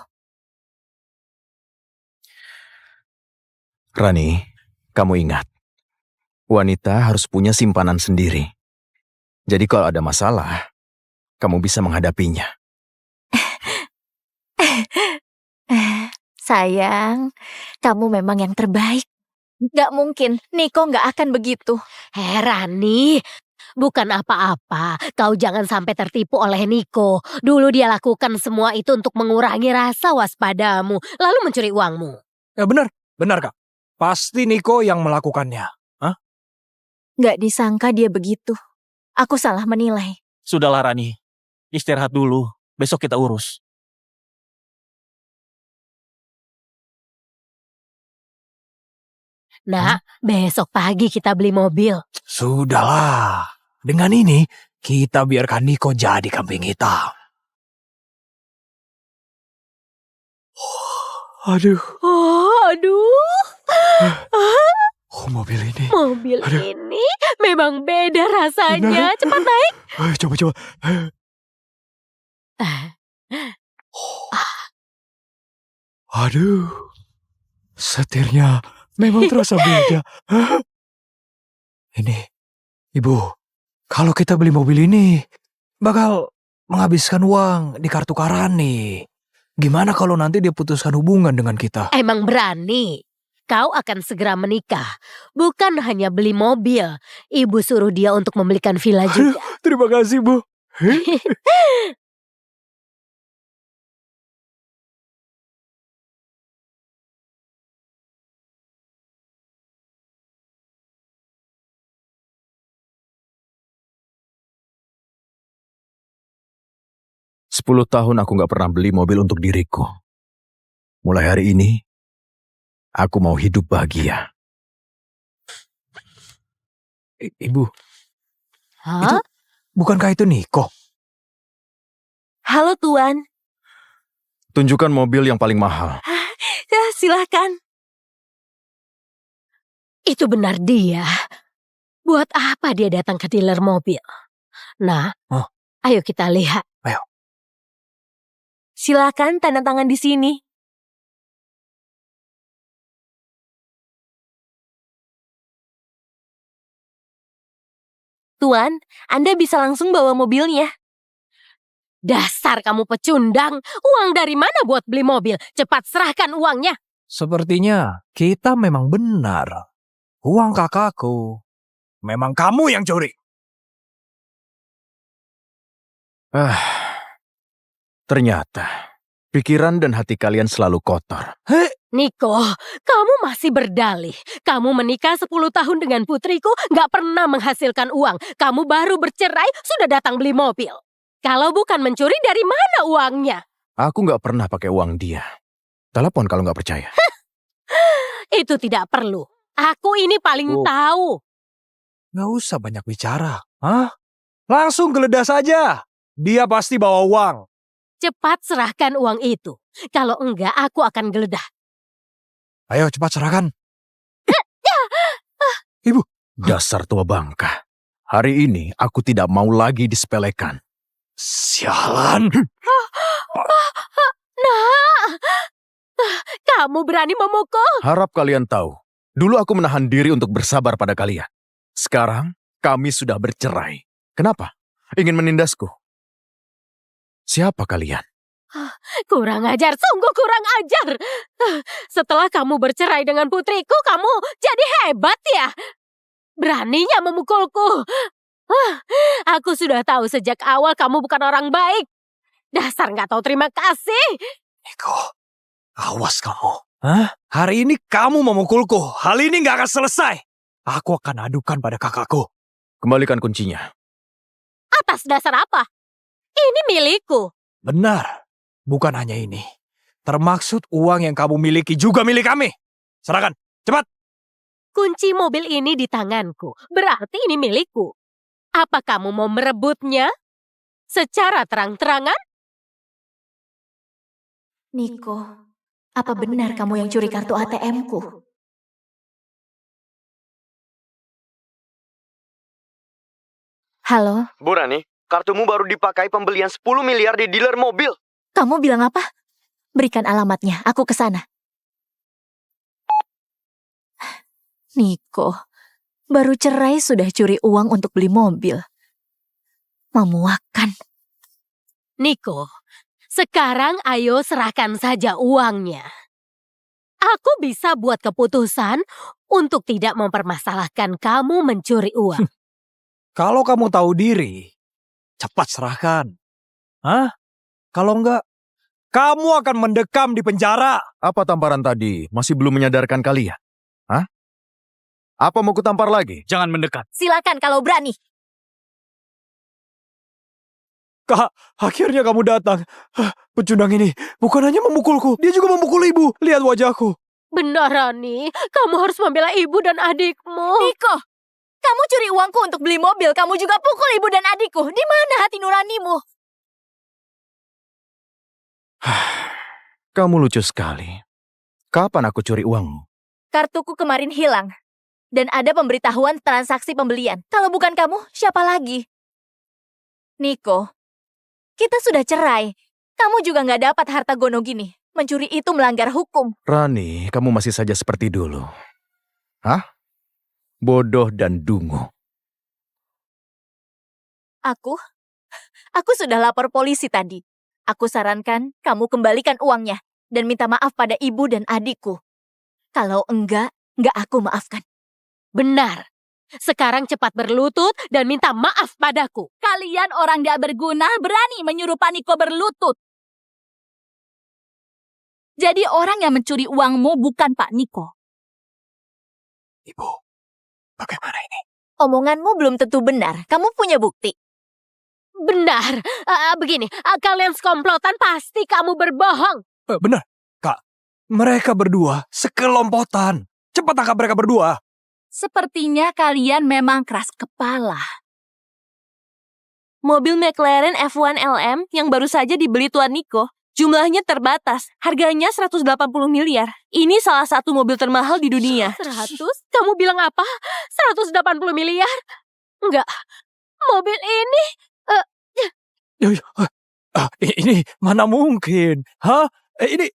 Rani, kamu ingat. Wanita harus punya simpanan sendiri. Jadi kalau ada masalah, kamu bisa menghadapinya. Sayang, kamu memang yang terbaik. Gak mungkin, Niko gak akan begitu. Rani, bukan apa-apa. Kau jangan sampai tertipu oleh Niko. Dulu dia lakukan semua itu untuk mengurangi rasa waspadamu, lalu mencuri uangmu. Ya benar Kak. Pasti Niko yang melakukannya. Gak disangka dia begitu. Aku salah menilai. Sudahlah, Rani. Istirahat dulu. Besok kita urus. Nah, besok pagi kita beli mobil. Sudahlah. Dengan ini, kita biarkan Niko jadi kambing hitam. Aduh. Mobil ini. Mobil ini memang beda rasanya. Cepat naik. Coba. Aduh. Setirnya memang terasa beda. Ini, Ibu. Kalau kita beli mobil ini, bakal menghabiskan uang di kartu Kak Rani. Gimana kalau nanti dia putuskan hubungan dengan kita? Emang berani? kau akan segera menikah. Bukan hanya beli mobil. Ibu suruh dia untuk membelikan villa juga. Terima kasih, Bu. 10 tahun aku nggak pernah beli mobil untuk diriku. Mulai hari ini, aku mau hidup bahagia. Ibu, Hah? bukankah itu Niko? Halo Tuan, Tunjukkan mobil yang paling mahal. ya, silahkan. Itu benar dia. Buat apa dia datang ke dealer mobil? Nah, Oh. ayo kita lihat. Silakan tanda tangan di sini. Tuan, Anda bisa langsung bawa mobilnya. Dasar kamu pecundang. Uang dari mana buat beli mobil? Cepat serahkan uangnya. Sepertinya kita memang benar. Uang kakakku. Memang kamu yang curi. Ternyata, pikiran dan hati kalian selalu kotor. Niko, kamu masih berdalih. Kamu menikah 10 tahun dengan putriku, gak pernah menghasilkan uang. Kamu baru bercerai, sudah datang beli mobil. Kalau bukan mencuri, dari mana uangnya? Aku nggak pernah pakai uang dia. Telepon kalau nggak percaya. Itu tidak perlu. Aku ini paling tahu. Gak usah banyak bicara. Hah? Langsung geledah saja. Dia pasti bawa uang. Cepat serahkan uang itu. Kalau enggak, aku akan geledah. Ayo cepat serahkan. Dasar tua bangka. Hari ini aku tidak mau lagi disepelekan. Sialan. Nah, kamu berani memukul? Harap kalian tahu. Dulu aku menahan diri untuk bersabar pada kalian. Sekarang kami sudah bercerai. Kenapa? Ingin menindasku? Siapa kalian? Kurang ajar, sungguh kurang ajar. Setelah kamu bercerai dengan putriku, kamu jadi hebat ya? Beraninya memukulku. Aku sudah tahu sejak awal kamu bukan orang baik. Dasar nggak tahu terima kasih. Niko, awas kamu. Hah? Hari ini kamu memukulku. Hal ini gak akan selesai. Aku akan adukan pada kakakku. Kembalikan kuncinya. Atas dasar apa? Ini milikku. Benar. Bukan hanya ini. Termaksud uang yang kamu miliki juga milik kami. Serahkan. Cepat. Kunci mobil ini di tanganku. Berarti ini milikku. Apa kamu mau merebutnya? Secara terang-terangan? Niko, apa benar kamu yang curi kartu ATM-ku? Halo, Bu Rani, kartumu baru dipakai pembelian 10 miliar di dealer mobil. kamu bilang apa? Berikan alamatnya, aku ke sana. Niko, baru cerai sudah curi uang untuk beli mobil. Memuakkan. Niko, sekarang ayo serahkan saja uangnya. Aku bisa buat keputusan untuk tidak mempermasalahkan kamu mencuri uang. Kalau kamu tahu diri, cepat serahkan. Hah? Kalau enggak, kamu akan mendekam di penjara. Apa tamparan tadi? Masih belum menyadarkan kalian? Hah? Apa mau kutampar lagi? Jangan mendekat. Silakan kalau berani. Kak, akhirnya kamu datang. Pecundang ini bukan hanya memukulku, dia juga memukul ibu. Lihat wajahku. Benar, Rani. Kamu harus membela ibu dan adikmu. Niko, kamu curi uangku untuk beli mobil, kamu juga pukul ibu dan adikku. Di mana hati nuranimu? Kamu lucu sekali. Kapan aku curi uangmu? Kartuku kemarin hilang. Dan ada pemberitahuan transaksi pembelian. Kalau bukan kamu, siapa lagi? Niko, kita sudah cerai. Kamu juga nggak dapat harta gono gini. Mencuri itu melanggar hukum. Rani, kamu masih saja seperti dulu. Hah? Bodoh dan dungu. Aku sudah lapor polisi tadi. Aku sarankan kamu kembalikan uangnya dan minta maaf pada ibu dan adikku. Kalau enggak aku maafkan. Benar. Sekarang cepat berlutut dan minta maaf padaku. Kalian orang gak berguna berani menyuruh Pak Niko berlutut. Jadi orang yang mencuri uangmu bukan Pak Niko. Ibu, bagaimana ini? Omonganmu belum tentu benar. Kamu punya bukti. Benar. Begini, kalian sekomplotan pasti kamu berbohong. Benar, Kak. Mereka berdua sekelompotan. Cepat tangkap mereka berdua. Sepertinya kalian memang keras kepala. Mobil McLaren F1 LM yang baru saja dibeli Tuan Niko, jumlahnya terbatas, harganya 180 miliar. Ini salah satu mobil termahal di dunia. 100? Kamu bilang apa? 180 miliar? Enggak. Mobil ini... Ini mana mungkin? Hah? Ini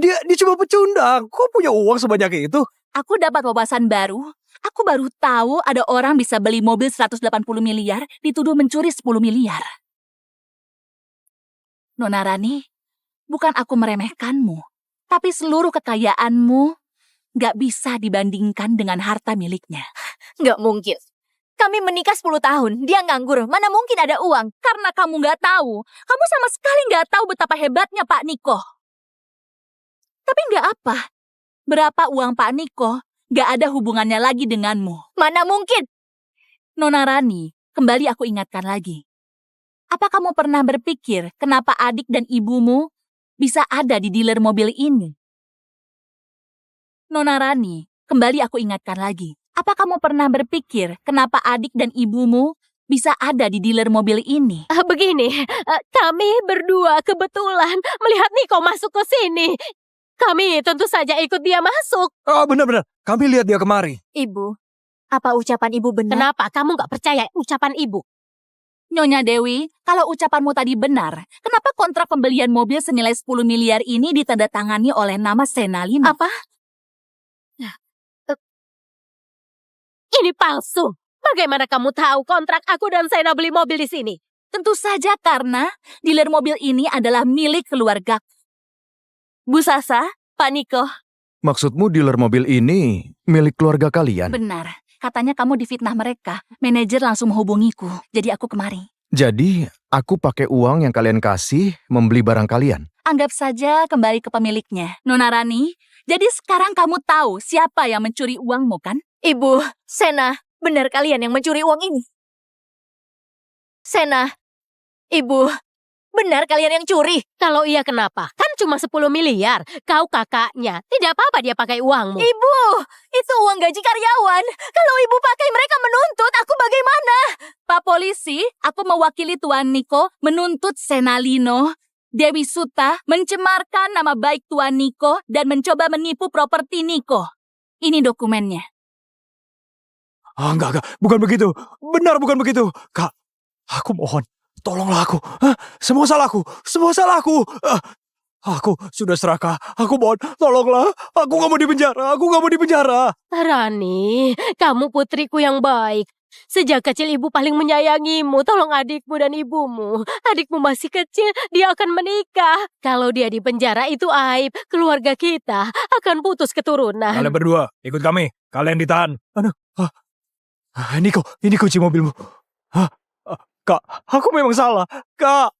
dia cuma pecundang. Kok punya uang sebanyak itu? Aku dapat wawasan baru. Aku baru tahu ada orang bisa beli mobil 180 miliar dituduh mencuri 10 miliar. Nona Rani, bukan aku meremehkanmu, tapi seluruh kekayaanmu gak bisa dibandingkan dengan harta miliknya. Nggak mungkin. Kami menikah 10 tahun, dia nganggur, mana mungkin ada uang. Karena kamu gak tahu, kamu sama sekali gak tahu betapa hebatnya Pak Niko. Tapi gak apa, berapa uang Pak Niko gak ada hubungannya lagi denganmu. Mana mungkin? Nona Rani, kembali aku ingatkan lagi. Apa kamu pernah berpikir kenapa adik dan ibumu bisa ada di dealer mobil ini? Nona Rani, kembali aku ingatkan lagi. Apa kamu pernah berpikir kenapa adik dan ibumu bisa ada di dealer mobil ini? Begini, kami berdua kebetulan melihat Niko masuk ke sini. Kami tentu saja ikut dia masuk. Oh, benar-benar. Kami lihat dia kemari. Ibu, apa ucapan ibu benar? Kenapa kamu gak percaya ucapan ibu? Nyonya Dewi, kalau ucapanmu tadi benar, kenapa kontrak pembelian mobil senilai 10 miliar ini ditandatangani oleh nama Senalino? Apa? Ini palsu. Bagaimana kamu tahu kontrak aku dan Sena beli mobil di sini? Tentu saja karena dealer mobil ini adalah milik keluarga. Bu Sasa, Pak Niko. Maksudmu dealer mobil ini milik keluarga kalian? Benar, katanya kamu difitnah mereka. Manajer langsung menghubungiku, jadi aku kemari. Jadi, aku pakai uang yang kalian kasih membeli barang kalian? Anggap saja kembali ke pemiliknya. Nona Rani, jadi sekarang kamu tahu siapa yang mencuri uangmu kan? Ibu, Sena, benar kalian yang mencuri uang ini? Sena, Ibu, benar kalian yang curi? Kalau iya kenapa? Kan cuma 10 miliar. Kau kakaknya. Tidak apa-apa dia pakai uangmu. Ibu, itu uang gaji karyawan. Kalau ibu pakai mereka menuntut, aku bagaimana? Pak Polisi, aku mewakili Tuan Niko menuntut Senalino, Dewi Suta mencemarkan nama baik Tuan Niko dan mencoba menipu properti Niko. Ini dokumennya. Enggak. Bukan begitu. Benar bukan begitu. Kak, aku mohon. Tolonglah aku. Semua salahku. Aku sudah serakah. Aku mohon, tolonglah. Aku gak mau dipenjara. Rani, kamu putriku yang baik. Sejak kecil ibu paling menyayangimu. Tolong adikmu dan ibumu. Adikmu masih kecil, dia akan menikah. Kalau dia di penjara itu aib. Keluarga kita akan putus keturunan. Kalian berdua, ikut kami. Kalian ditahan. Aduh. Ini kunci mobilmu. Kak, aku memang salah. Kak,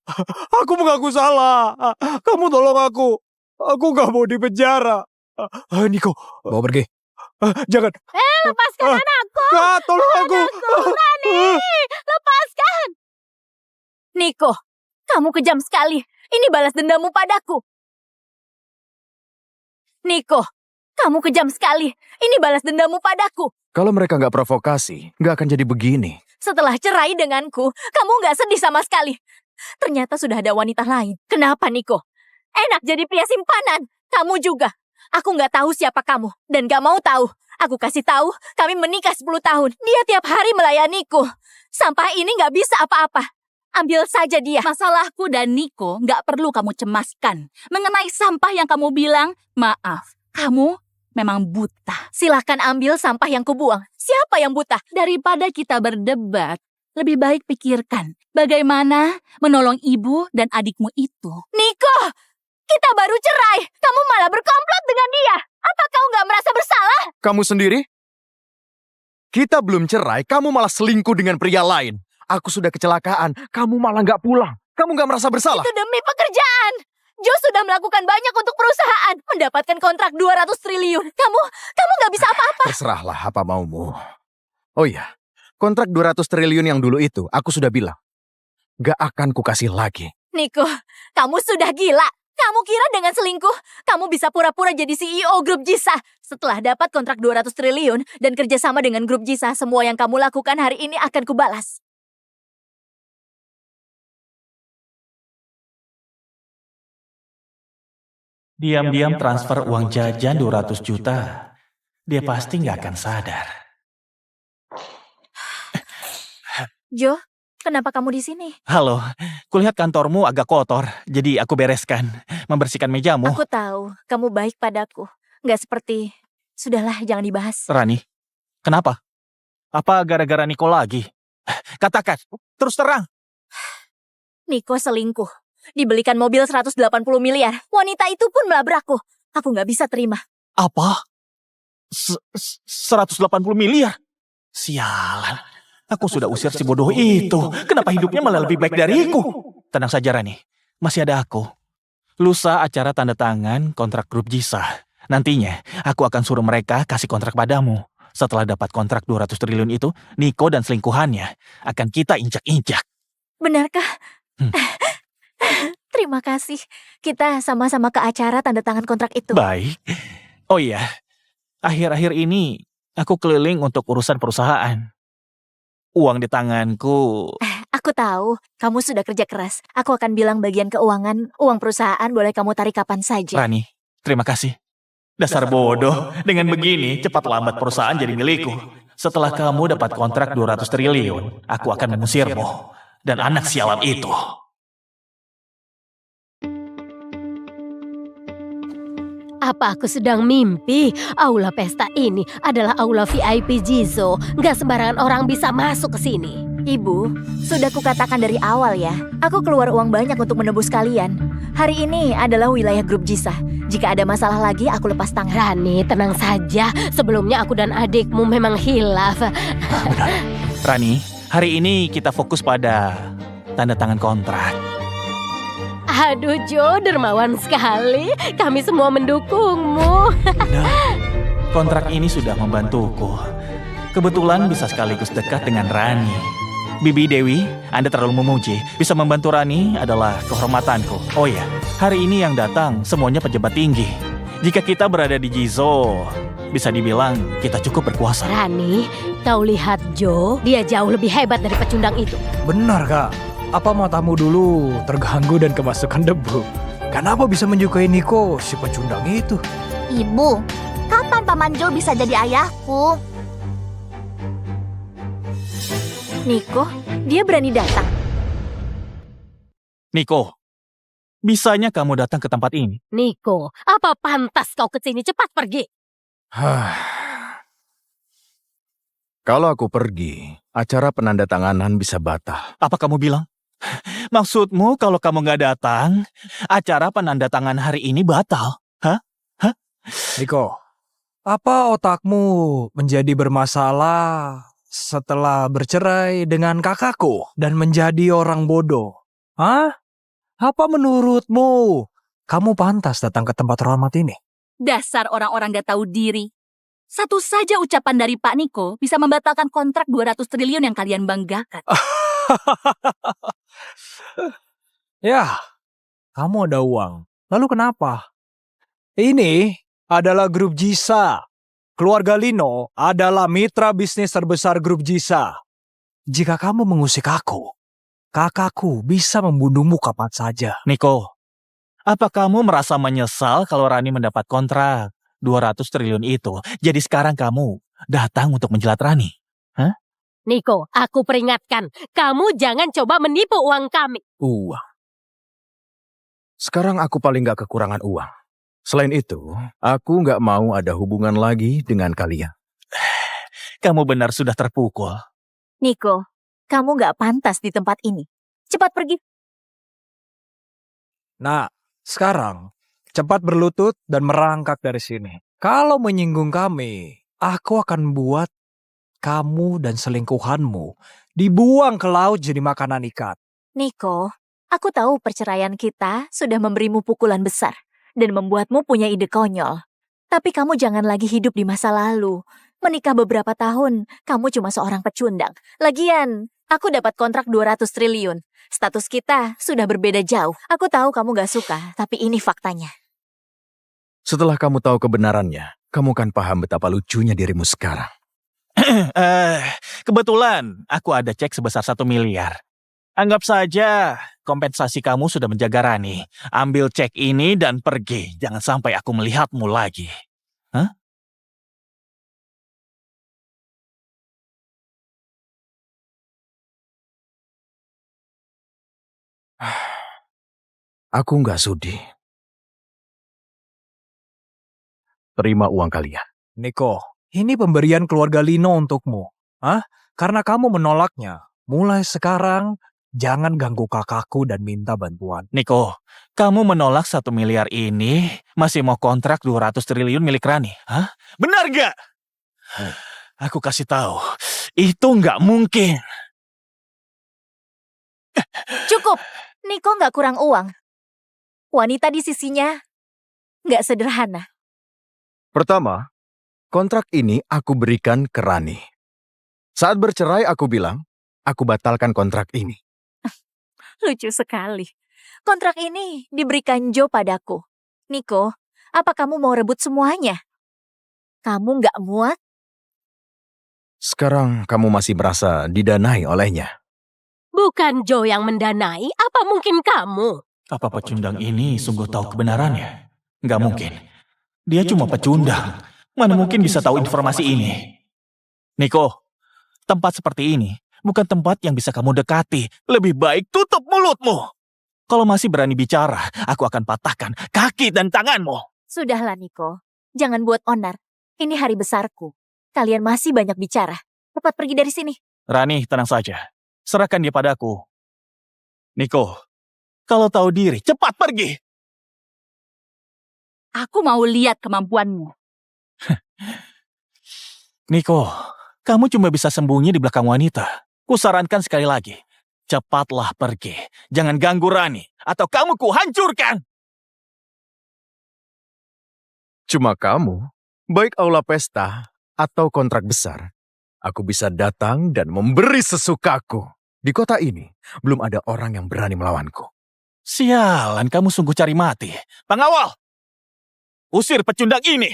aku mengaku salah. Kamu tolong aku. Aku gak mau dipenjara. Niko, bawa pergi. Jangan. Lepaskan anakku. Kak, tolong aku. Rani, lepaskan. Niko, kamu kejam sekali. Ini balas dendamu padaku. Niko, kamu kejam sekali. Ini balas dendamu padaku. Kalau mereka nggak provokasi, nggak akan jadi begini. Setelah cerai denganku, kamu nggak sedih sama sekali. Ternyata sudah ada wanita lain. Kenapa, Niko? Enak jadi pria simpanan. Kamu juga. Aku nggak tahu siapa kamu. Dan nggak mau tahu. Aku kasih tahu, kami menikah 10 tahun. Dia tiap hari melayaniku. Sampah ini nggak bisa apa-apa. Ambil saja dia. Masalahku dan Niko nggak perlu kamu cemaskan. Mengenai sampah yang kamu bilang, maaf, kamu memang buta. Silahkan ambil sampah yang kubuang. Siapa yang buta? Daripada kita berdebat, lebih baik pikirkan bagaimana menolong ibu dan adikmu itu. Niko, kita baru cerai. Kamu malah berkomplot dengan dia. Apa kau nggak merasa bersalah? Kamu sendiri? Kita belum cerai, kamu malah selingkuh dengan pria lain. Aku sudah kecelakaan, kamu malah nggak pulang. Kamu nggak merasa bersalah? Itu demi pekerjaan. Joe sudah melakukan banyak untuk perusahaan. Mendapatkan kontrak 200 triliun. Kamu nggak bisa apa-apa. Terserahlah apa maumu. Oh iya, kontrak 200 triliun yang dulu itu, aku sudah bilang. Gak akan kukasih lagi. Niko, kamu sudah gila. Kamu kira dengan selingkuh, kamu bisa pura-pura jadi CEO grup Jisa. Setelah dapat kontrak 200 triliun dan kerjasama dengan grup Jisa, semua yang kamu lakukan hari ini akan kubalas. Diam-diam transfer uang jajan 200 juta. Dia pasti nggak akan sadar. Joe, kenapa kamu di sini? Halo, kulihat kantormu agak kotor, jadi aku bereskan, membersihkan mejamu. Aku tahu, kamu baik padaku. Nggak seperti... Sudahlah, jangan dibahas. Rani, kenapa? Apa gara-gara Niko lagi? Katakan, terus terang. Niko selingkuh. Dibelikan mobil 180 miliar. Wanita itu pun melabrakku. Aku nggak bisa terima. Apa? 180 miliar? Sialan. Aku sudah usir si bodoh itu. Kenapa hidupnya malah lebih baik dariku? Tenang saja Rani, masih ada aku. Lusa acara tanda tangan kontrak grup Jisa. Nantinya aku akan suruh mereka kasih kontrak padamu. Setelah dapat kontrak 200 triliun itu, Niko dan selingkuhannya akan kita injak-injak. Benarkah? Terima kasih. Kita sama-sama ke acara tanda tangan kontrak itu. Baik. Oh iya, akhir-akhir ini aku keliling untuk urusan perusahaan. Uang di tanganku. Aku tahu, kamu sudah kerja keras. Aku akan bilang bagian keuangan, uang perusahaan boleh kamu tarik kapan saja. Rani, terima kasih. Dasar bodoh, dengan begini cepat lambat perusahaan jadi milikku. Setelah kamu dapat kontrak 200 triliun, aku akan mengusirmu. Dan anak sialan itu. Apa aku sedang mimpi? Aula pesta ini adalah aula VIP Jizo. Nggak sembarangan orang bisa masuk ke sini. Ibu, sudah kukatakan dari awal ya. Aku keluar uang banyak untuk menebus kalian. Hari ini adalah wilayah grup Jisa. Jika ada masalah lagi, aku lepas tangan. Rani, tenang saja. Sebelumnya aku dan adikmu memang hilaf. Benar. Rani, hari ini kita fokus pada tanda tangan kontrak. Aduh Jo, dermawan sekali. Kami semua mendukungmu. Nah, kontrak ini sudah membantuku. Kebetulan bisa sekaligus dekat dengan Rani. Bibi Dewi, Anda terlalu memuji. Bisa membantu Rani adalah kehormatanku. Oh ya, hari ini yang datang semuanya pejabat tinggi. Jika kita berada di Jizo, bisa dibilang kita cukup berkuasa. Rani, kau lihat Jo, dia jauh lebih hebat dari pecundang itu. Benar, Kak. Apa matamu dulu terganggu dan kemasukan debu? Kenapa bisa menyukai Niko, si pecundang itu? Ibu, kapan Paman Joe bisa jadi ayahku? Niko, dia berani datang. Niko, bisanya kamu datang ke tempat ini? Niko, apa pantas kau ke sini? Cepat pergi. Kalau aku pergi, acara penandatanganan bisa batal. Apa kamu bilang? Maksudmu kalau kamu nggak datang, acara penandatangan hari ini batal? Hah? Niko, apa otakmu menjadi bermasalah setelah bercerai dengan kakakku dan menjadi orang bodoh? Hah? Apa menurutmu kamu pantas datang ke tempat terhormat ini? Dasar orang-orang gak tahu diri. Satu saja ucapan dari Pak Niko bisa membatalkan kontrak 200 triliun yang kalian banggakan. Ya, kamu ada uang. Lalu kenapa? Ini adalah grup Jisa. Keluarga Lino adalah mitra bisnis terbesar grup Jisa. Jika kamu mengusik aku, kakakku bisa membunuhmu kapan saja. Niko, apa kamu merasa menyesal kalau Rani mendapat kontrak 200 triliun itu? Jadi sekarang kamu datang untuk menjilat Rani? Hah? Niko, aku peringatkan, kamu jangan coba menipu uang kami. Uang. Sekarang aku paling gak kekurangan uang. Selain itu, aku gak mau ada hubungan lagi dengan kalian. Kamu benar sudah terpukul. Niko, kamu gak pantas di tempat ini. Cepat pergi. Nah, sekarang cepat berlutut dan merangkak dari sini. Kalau menyinggung kami, aku akan buat kamu dan selingkuhanmu dibuang ke laut jadi makanan ikan. Niko, aku tahu perceraian kita sudah memberimu pukulan besar dan membuatmu punya ide konyol. Tapi kamu jangan lagi hidup di masa lalu. Menikah beberapa tahun, kamu cuma seorang pecundang. Lagian, aku dapat kontrak 200 triliun. Status kita sudah berbeda jauh. Aku tahu kamu gak suka, tapi ini faktanya. Setelah kamu tahu kebenarannya, kamu kan paham betapa lucunya dirimu sekarang. Kebetulan aku ada cek sebesar 1 miliar. Anggap saja kompensasi kamu sudah menjaga Rani. Ambil cek ini dan pergi. Jangan sampai aku melihatmu lagi. Hah? Aku nggak sudi. Terima uang kalian. Niko, ini pemberian keluarga Lino untukmu. Karena kamu menolaknya. Mulai sekarang, jangan ganggu kakakku dan minta bantuan. Niko, kamu menolak 1 miliar ini, masih mau kontrak 200 triliun milik Rani. Hah? Benar gak? Aku kasih tahu, itu nggak mungkin. Cukup, Niko gak kurang uang. Wanita di sisinya gak sederhana. Pertama, kontrak ini aku berikan ke Rani. Saat bercerai aku bilang, aku batalkan kontrak ini. Lucu sekali. Kontrak ini diberikan Joe padaku. Niko, apa kamu mau rebut semuanya? Kamu gak muat? Sekarang kamu masih merasa didanai olehnya. Bukan Joe yang mendanai, apa mungkin kamu? Apa pecundang ini sungguh tahu kebenarannya? Nggak mungkin. Dia cuma pecundang. Mana mungkin bisa tahu informasi ini? Niko, tempat seperti ini bukan tempat yang bisa kamu dekati. Lebih baik tutup mulutmu. Kalau masih berani bicara, aku akan patahkan kaki dan tanganmu. Sudahlah Niko, jangan buat onar. Ini hari besarku. Kalian masih banyak bicara. Cepat pergi dari sini. Rani, tenang saja. Serahkan dia padaku. Niko, kalau tahu diri, cepat pergi. Aku mau lihat kemampuanmu. Niko, kamu cuma bisa sembunyi di belakang wanita. Kusarankan sekali lagi, cepatlah pergi. Jangan ganggu Rani, atau kamu kuhancurkan. Cuma kamu, baik aula pesta atau kontrak besar, aku bisa datang dan memberi sesukaku. Di kota ini, belum ada orang yang berani melawanku. Sialan, kamu sungguh cari mati. Pengawal, usir pecundang ini.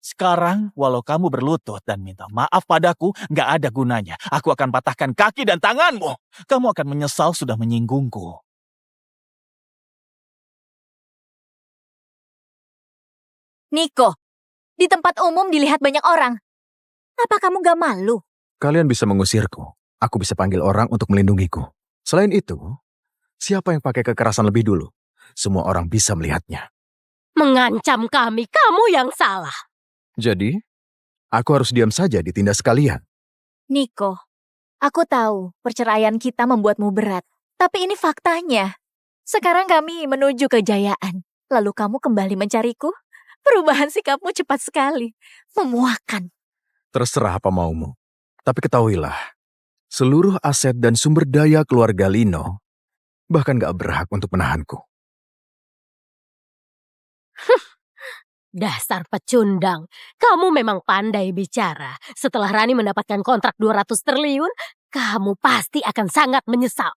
Sekarang, walau kamu berlutut dan minta maaf padaku, nggak ada gunanya. Aku akan patahkan kaki dan tanganmu. Kamu akan menyesal sudah menyinggungku. Niko, di tempat umum dilihat banyak orang. Apa kamu gak malu? Kalian bisa mengusirku. Aku bisa panggil orang untuk melindungiku. Selain itu, siapa yang pakai kekerasan lebih dulu? Semua orang bisa melihatnya. Mengancam kami, kamu yang salah. Jadi, aku harus diam saja ditindas kalian. Niko, aku tahu perceraian kita membuatmu berat. Tapi ini faktanya. Sekarang kami menuju kejayaan. Lalu kamu kembali mencariku? Perubahan sikapmu cepat sekali. Memuakkan. Terserah apa maumu. Tapi ketahuilah, seluruh aset dan sumber daya keluarga Lino bahkan gak berhak untuk menahanku. Dasar pecundang, kamu memang pandai bicara. Setelah Rani mendapatkan kontrak 200 triliun, kamu pasti akan sangat menyesal.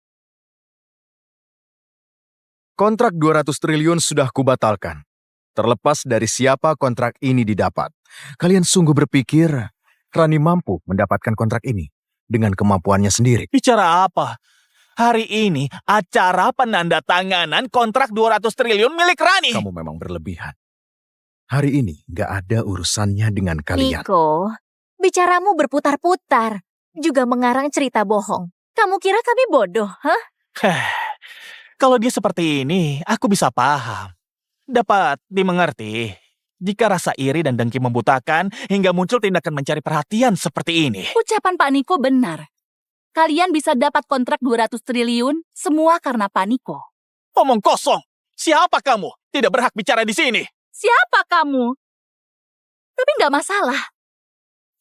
Kontrak 200 triliun sudah kubatalkan. Terlepas dari siapa kontrak ini didapat, kalian sungguh berpikir Rani mampu mendapatkan kontrak ini dengan kemampuannya sendiri? Bicara apa? Hari ini acara penandatanganan kontrak 200 triliun milik Rani. Kamu memang berlebihan. Hari ini gak ada urusannya dengan kalian. Niko, bicaramu berputar-putar. Juga mengarang cerita bohong. Kamu kira kami bodoh, hah? Kalau dia seperti ini, aku bisa paham. Dapat dimengerti. Jika rasa iri dan dengki membutakan, hingga muncul tindakan mencari perhatian seperti ini. Ucapan Pak Niko benar. Kalian bisa dapat kontrak 200 triliun, semua karena Pak Niko. Omong kosong. Siapa kamu? Tidak berhak bicara di sini. Siapa kamu? Tapi nggak masalah.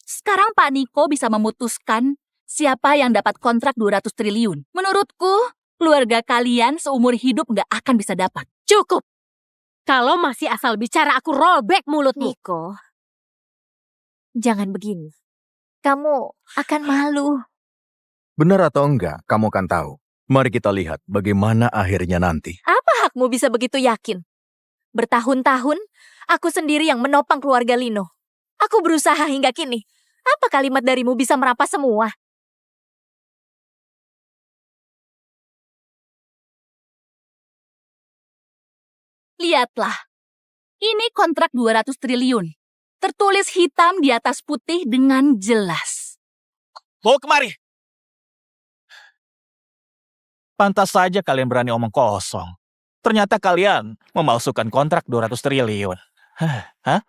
Sekarang Pak Niko bisa memutuskan siapa yang dapat kontrak 200 triliun. Menurutku, keluarga kalian seumur hidup nggak akan bisa dapat. Cukup. Kalau masih asal bicara aku rollback mulutmu. Niko, jangan begini. Kamu akan malu. Benar atau enggak, kamu akan tahu. Mari kita lihat bagaimana akhirnya nanti. Apa hakmu bisa begitu yakin? Bertahun-tahun, aku sendiri yang menopang keluarga Lino. Aku berusaha hingga kini. Apa kalimat darimu bisa merampas semua? Lihatlah. Ini kontrak 200 triliun. Tertulis hitam di atas putih dengan jelas. Bawa kemari. Pantas saja kalian berani omong kosong. Ternyata kalian memalsukan kontrak 200 triliun. Hah?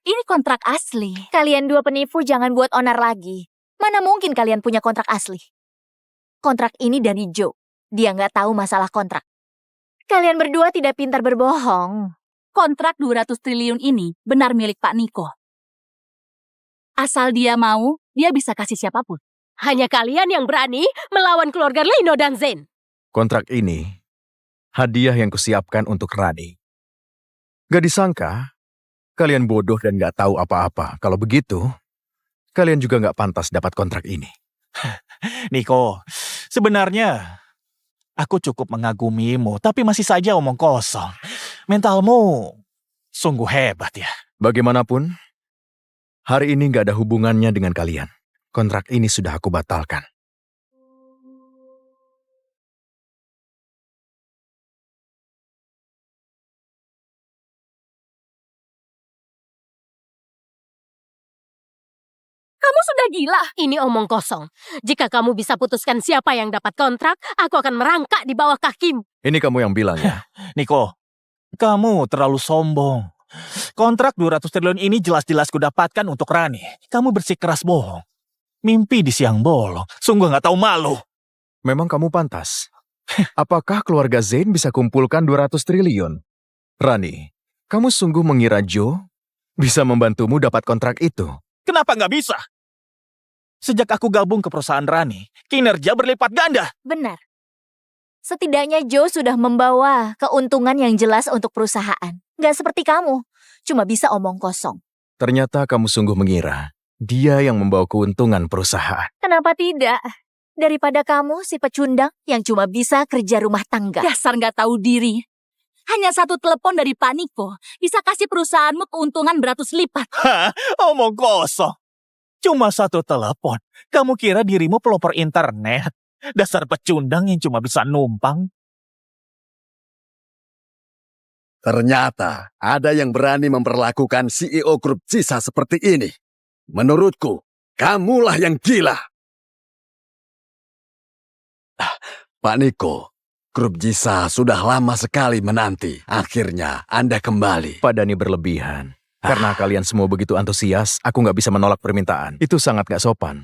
Ini kontrak asli. Kalian dua penipu jangan buat onar lagi. Mana mungkin kalian punya kontrak asli? Kontrak ini dari Joe. Dia nggak tahu masalah kontrak. Kalian berdua tidak pintar berbohong. Kontrak 200 triliun ini benar milik Pak Niko. Asal dia mau, dia bisa kasih siapapun. Hanya kalian yang berani melawan keluarga Lino dan Zain. Kontrak ini hadiah yang kusiapkan untuk Rani. Gak disangka, kalian bodoh dan gak tahu apa-apa. Kalau begitu, kalian juga gak pantas dapat kontrak ini. Niko, sebenarnya aku cukup mengagumimu, tapi masih saja omong kosong. Mentalmu sungguh hebat ya. Bagaimanapun, hari ini gak ada hubungannya dengan kalian. Kontrak ini sudah aku batalkan. Kamu sudah gila. Ini omong kosong. Jika kamu bisa putuskan siapa yang dapat kontrak, aku akan merangkak di bawah kakimu. Ini kamu yang bilang ya. Niko, kamu terlalu sombong. Kontrak 200 triliun ini jelas-jelas kudapatkan untuk Rani. Kamu bersikeras bohong. Mimpi di siang bolong. Sungguh gak tahu malu. Memang kamu pantas. Apakah keluarga Zain bisa kumpulkan 200 triliun? Rani, kamu sungguh mengira Joe bisa membantumu dapat kontrak itu? Kenapa gak bisa? Sejak aku gabung ke perusahaan Rani, kinerja berlipat ganda. Benar. Setidaknya Joe sudah membawa keuntungan yang jelas untuk perusahaan. Nggak seperti kamu, cuma bisa omong kosong. Ternyata kamu sungguh mengira dia yang membawa keuntungan perusahaan. Kenapa tidak? Daripada kamu si pecundang yang cuma bisa kerja rumah tangga. Dasar nggak tahu diri. Hanya satu telepon dari Pak Niko bisa kasih perusahaanmu keuntungan beratus lipat. Hah? Omong kosong. Cuma satu telepon. Kamu kira dirimu pelopor internet? Dasar pecundang yang cuma bisa numpang. Ternyata ada yang berani memperlakukan CEO Grup Cisa seperti ini. Menurutku, kamulah yang gila. Pak Niko, Grup Cisa sudah lama sekali menanti. Akhirnya Anda kembali. Pak Dhani berlebihan. Karena kalian semua begitu antusias, aku nggak bisa menolak permintaan. Itu sangat nggak sopan.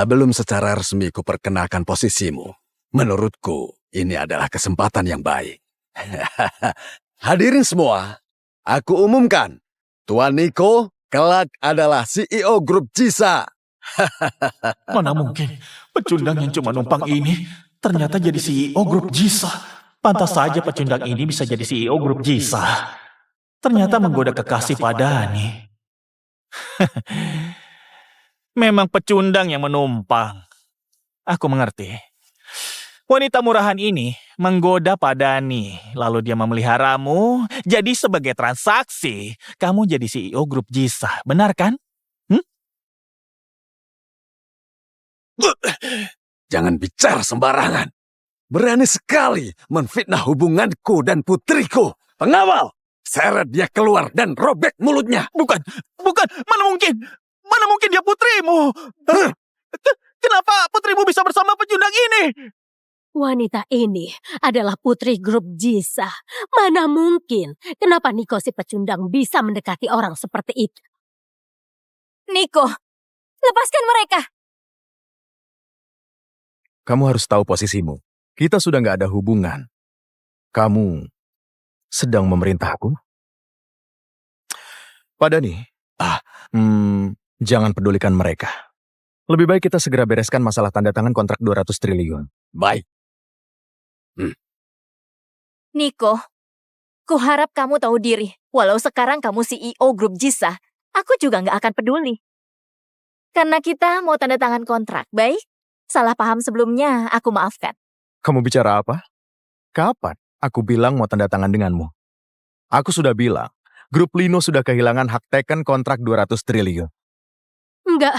Belum secara resmi kuperkenalkan posisimu. Menurutku, ini adalah kesempatan yang baik. Hadirin semua, aku umumkan, Tuan Niko kelak adalah CEO Grup Cisa. Mana mungkin pecundang yang cuma numpang ini ternyata jadi CEO Grup Cisa. Pantas saja pecundang ini bisa jadi CEO Grup Cisa. Ternyata menggoda kekasih Pak Dhani. Memang pecundang yang menumpang. Aku mengerti. Wanita murahan ini menggoda Pak Dhani, lalu dia memeliharamu, jadi sebagai transaksi, kamu jadi CEO Grup Cisa, benar kan? Jangan bicara sembarangan. Berani sekali menfitnah hubunganku dan putriku. Pengawal, seret dia keluar dan robek mulutnya. Bukan, mana mungkin dia putrimu? Kenapa putrimu bisa bersama pecundang ini? Wanita ini adalah putri Grup Cisa. Mana mungkin? Kenapa Niko si pecundang bisa mendekati orang seperti itu? Niko, lepaskan mereka. Kamu harus tahu posisimu. Kita sudah nggak ada hubungan. Kamu sedang memerintahku? Pak Dani, jangan pedulikan mereka. Lebih baik kita segera bereskan masalah tanda tangan kontrak 200 triliun. Baik. Niko, kuharap kamu tahu diri. Walau sekarang kamu CEO grup Jisa, aku juga nggak akan peduli. Karena kita mau tanda tangan kontrak, baik? Salah paham sebelumnya, aku maafkan. Kamu bicara apa? Kapan aku bilang mau tanda tangan denganmu? Aku sudah bilang, grup Lino sudah kehilangan hak teken kontrak 200 triliun. Enggak.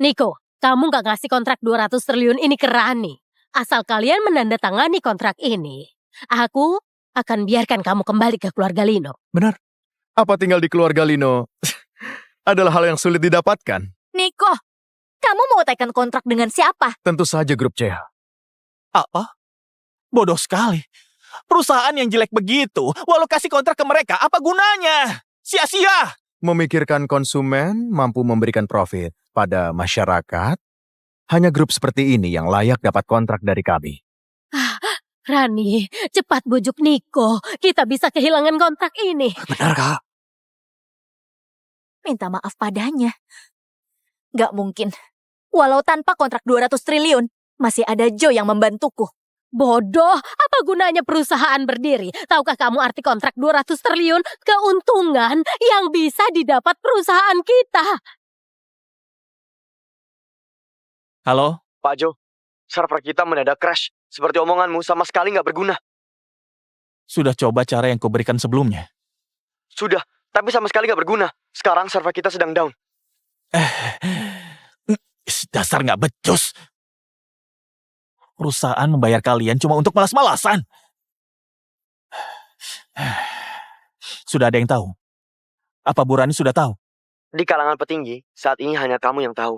Niko, kamu nggak ngasih kontrak 200 triliun ini ke Rani. Asal kalian menandatangani kontrak ini, aku akan biarkan kamu kembali ke keluarga Lino. Benar. Apa tinggal di keluarga Lino adalah hal yang sulit didapatkan? Niko, kamu mau teken kontrak dengan siapa? Tentu saja grup CH. Apa? Bodoh sekali. Perusahaan yang jelek begitu, walau kasih kontrak ke mereka, apa gunanya? Sia-sia. Memikirkan konsumen mampu memberikan profit pada masyarakat, hanya grup seperti ini yang layak dapat kontrak dari kami. Rani, cepat bujuk Niko. Kita bisa kehilangan kontrak ini. Benar, Kak. Minta maaf padanya. Gak mungkin. Walau tanpa kontrak 200 triliun, masih ada Joe yang membantuku. Bodoh, apa gunanya perusahaan berdiri? Tahukah kamu arti kontrak 200 triliun? Keuntungan yang bisa didapat perusahaan kita. Halo? Pak Jo, server kita mendadak crash. Seperti omonganmu sama sekali nggak berguna. Sudah coba cara yang kuberikan sebelumnya? Sudah, tapi sama sekali nggak berguna. Sekarang server kita sedang down. Dasar nggak becus. Perusahaan membayar kalian cuma untuk malas-malasan. Sudah ada yang tahu? Apa Bu Rani sudah tahu? Di kalangan petinggi, saat ini hanya kamu yang tahu.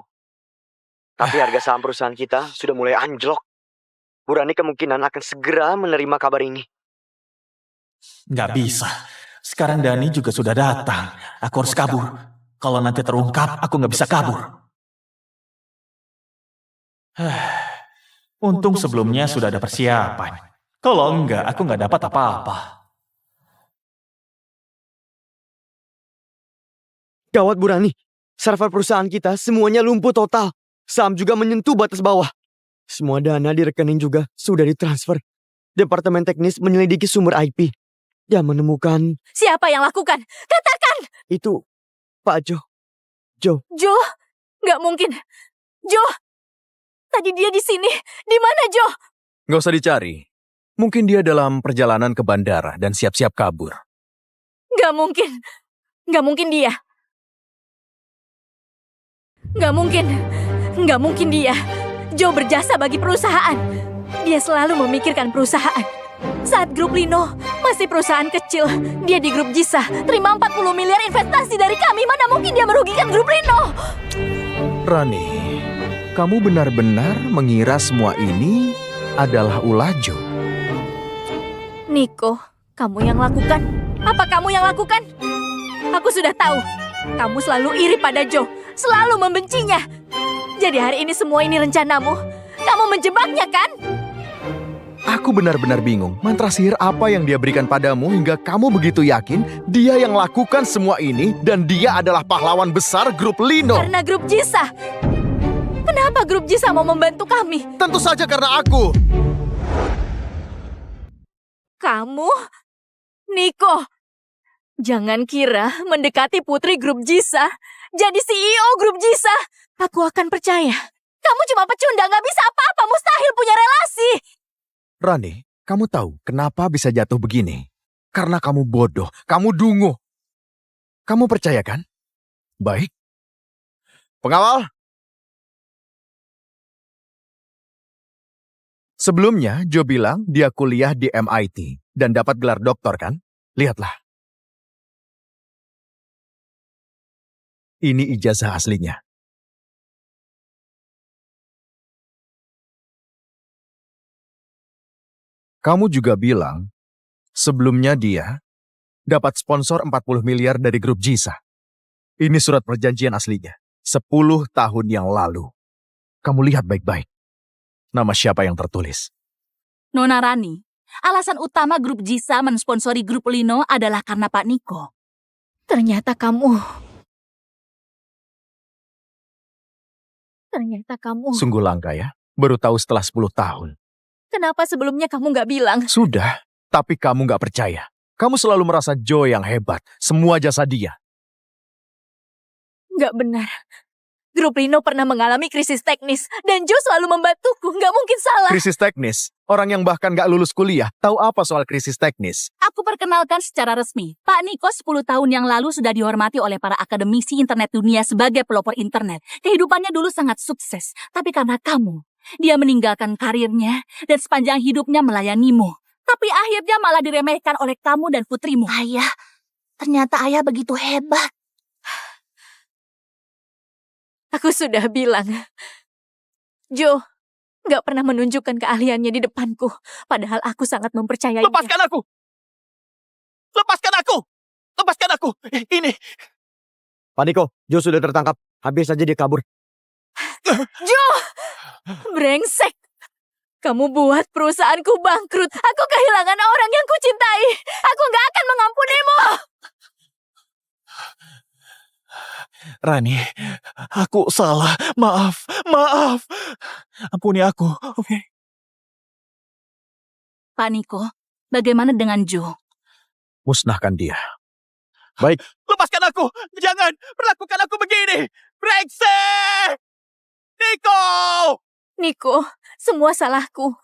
Tapi harga saham perusahaan kita sudah mulai anjlok. Bu Rani kemungkinan akan segera menerima kabar ini. Nggak bisa. Sekarang Dani juga sudah datang. Aku harus kabur. Kalau nanti terungkap, aku nggak bisa kabur. Untung sebelumnya sudah ada persiapan. Kalau enggak, aku nggak dapat apa-apa. Gawat Bu Rani, server perusahaan kita semuanya lumpuh total. Saham juga menyentuh batas bawah. Semua dana di rekening juga sudah ditransfer. Departemen teknis menyelidiki sumber IP. Dan menemukan... Siapa yang lakukan? Katakan! Itu Pak Jo. Jo? Gak mungkin. Jo! Tadi dia di sini. Di mana Jo? Nggak usah dicari. Mungkin dia dalam perjalanan ke bandara dan siap-siap kabur. Gak mungkin. Gak mungkin dia. Gak mungkin. Gak mungkin dia. Joe berjasa bagi perusahaan. Dia selalu memikirkan perusahaan. Saat grup Lino masih perusahaan kecil, dia di grup Jisa terima 40 miliar investasi dari kami. Mana mungkin dia merugikan grup Lino? Rani, kamu benar-benar mengira semua ini adalah ulah Joe? Niko, kamu yang lakukan? Apa kamu yang lakukan? Aku sudah tahu. Kamu selalu iri pada Joe, selalu membencinya. Jadi hari ini semua ini rencanamu. Kamu menjebaknya kan? Aku benar-benar bingung. Mantra sihir apa yang dia berikan padamu hingga kamu begitu yakin dia yang lakukan semua ini dan dia adalah pahlawan besar grup Lino? Karena grup Jisa. Kenapa grup Jisa mau membantu kami? Tentu saja karena aku. Kamu? Niko, jangan kira mendekati putri grup Jisa, jadi CEO grup Jisa, aku akan percaya. Kamu cuma pecundang, gak bisa apa-apa, mustahil punya relasi. Rani, kamu tahu kenapa bisa jatuh begini? Karena kamu bodoh, kamu dungu. Kamu percaya kan? Baik. Pengawal. Sebelumnya, Joe bilang dia kuliah di MIT dan dapat gelar doktor kan? Lihatlah. Ini ijazah aslinya. Kamu juga bilang, sebelumnya dia dapat sponsor 40 miliar dari grup Jisa. Ini surat perjanjian aslinya, 10 tahun yang lalu. Kamu lihat baik-baik. Nama siapa yang tertulis? Nona Rani, alasan utama grup Jisa mensponsori grup Lino adalah karena Pak Niko. Ternyata kamu... Ternyata kamu... Sungguh langka ya. Baru tahu setelah 10 tahun. Kenapa sebelumnya kamu nggak bilang? Sudah, tapi kamu nggak percaya. Kamu selalu merasa Joe yang hebat. Semua jasa dia. Nggak benar. Grup Rino pernah mengalami krisis teknis, dan Joe selalu membantuku. Nggak mungkin salah. Krisis teknis. Orang yang bahkan nggak lulus kuliah tahu apa soal krisis teknis. Aku perkenalkan secara resmi. Pak Niko 10 tahun yang lalu sudah dihormati oleh para akademisi internet dunia sebagai pelopor internet. Kehidupannya dulu sangat sukses. Tapi karena kamu, dia meninggalkan karirnya dan sepanjang hidupnya melayanimu. Tapi akhirnya malah diremehkan oleh kamu dan putrimu. Ayah, ternyata ayah begitu hebat. Aku sudah bilang. Joe nggak pernah menunjukkan keahliannya di depanku. Padahal aku sangat mempercayainya. Lepaskan aku! Lepaskan aku! Lepaskan aku! Ini... Pak Niko, Joe sudah tertangkap. Habis saja dia kabur. Joe! Brengsek! Kamu buat perusahaanku bangkrut. Aku kehilangan orang yang kucintai. Aku nggak akan mengampunimu. Rani, aku salah. Maaf, maaf. Ampuni aku, oke? Pak Niko, bagaimana dengan Joe? Musnahkan dia. Lepaskan aku! Jangan perlakukan aku begini! Brengsek! Niko! Niko, semua salahku.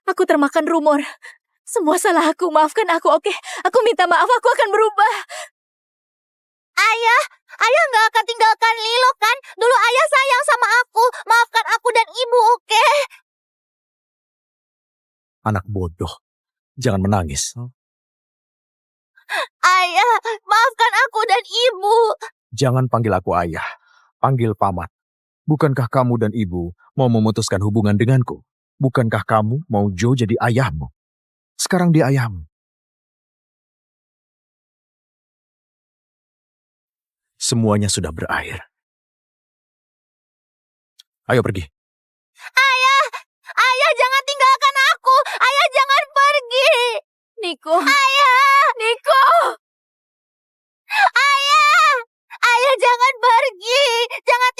Aku termakan rumor. Semua salah aku. Maafkan aku, oke? Aku minta maaf. Aku akan berubah. Ayah nggak akan tinggalkan Lilo kan? Dulu ayah sayang sama aku. Maafkan aku dan ibu, oke? Anak bodoh. Jangan menangis. Ayah, maafkan aku dan ibu. Jangan panggil aku ayah. Panggil paman. Bukankah kamu dan ibu mau memutuskan hubungan denganku? Bukankah kamu mau Joe jadi ayahmu? Sekarang dia ayahmu. Semuanya sudah berakhir. Ayo pergi. Ayah jangan tinggalkan aku. Ayah jangan pergi. Niko. Niko. Ayah jangan pergi. Jangan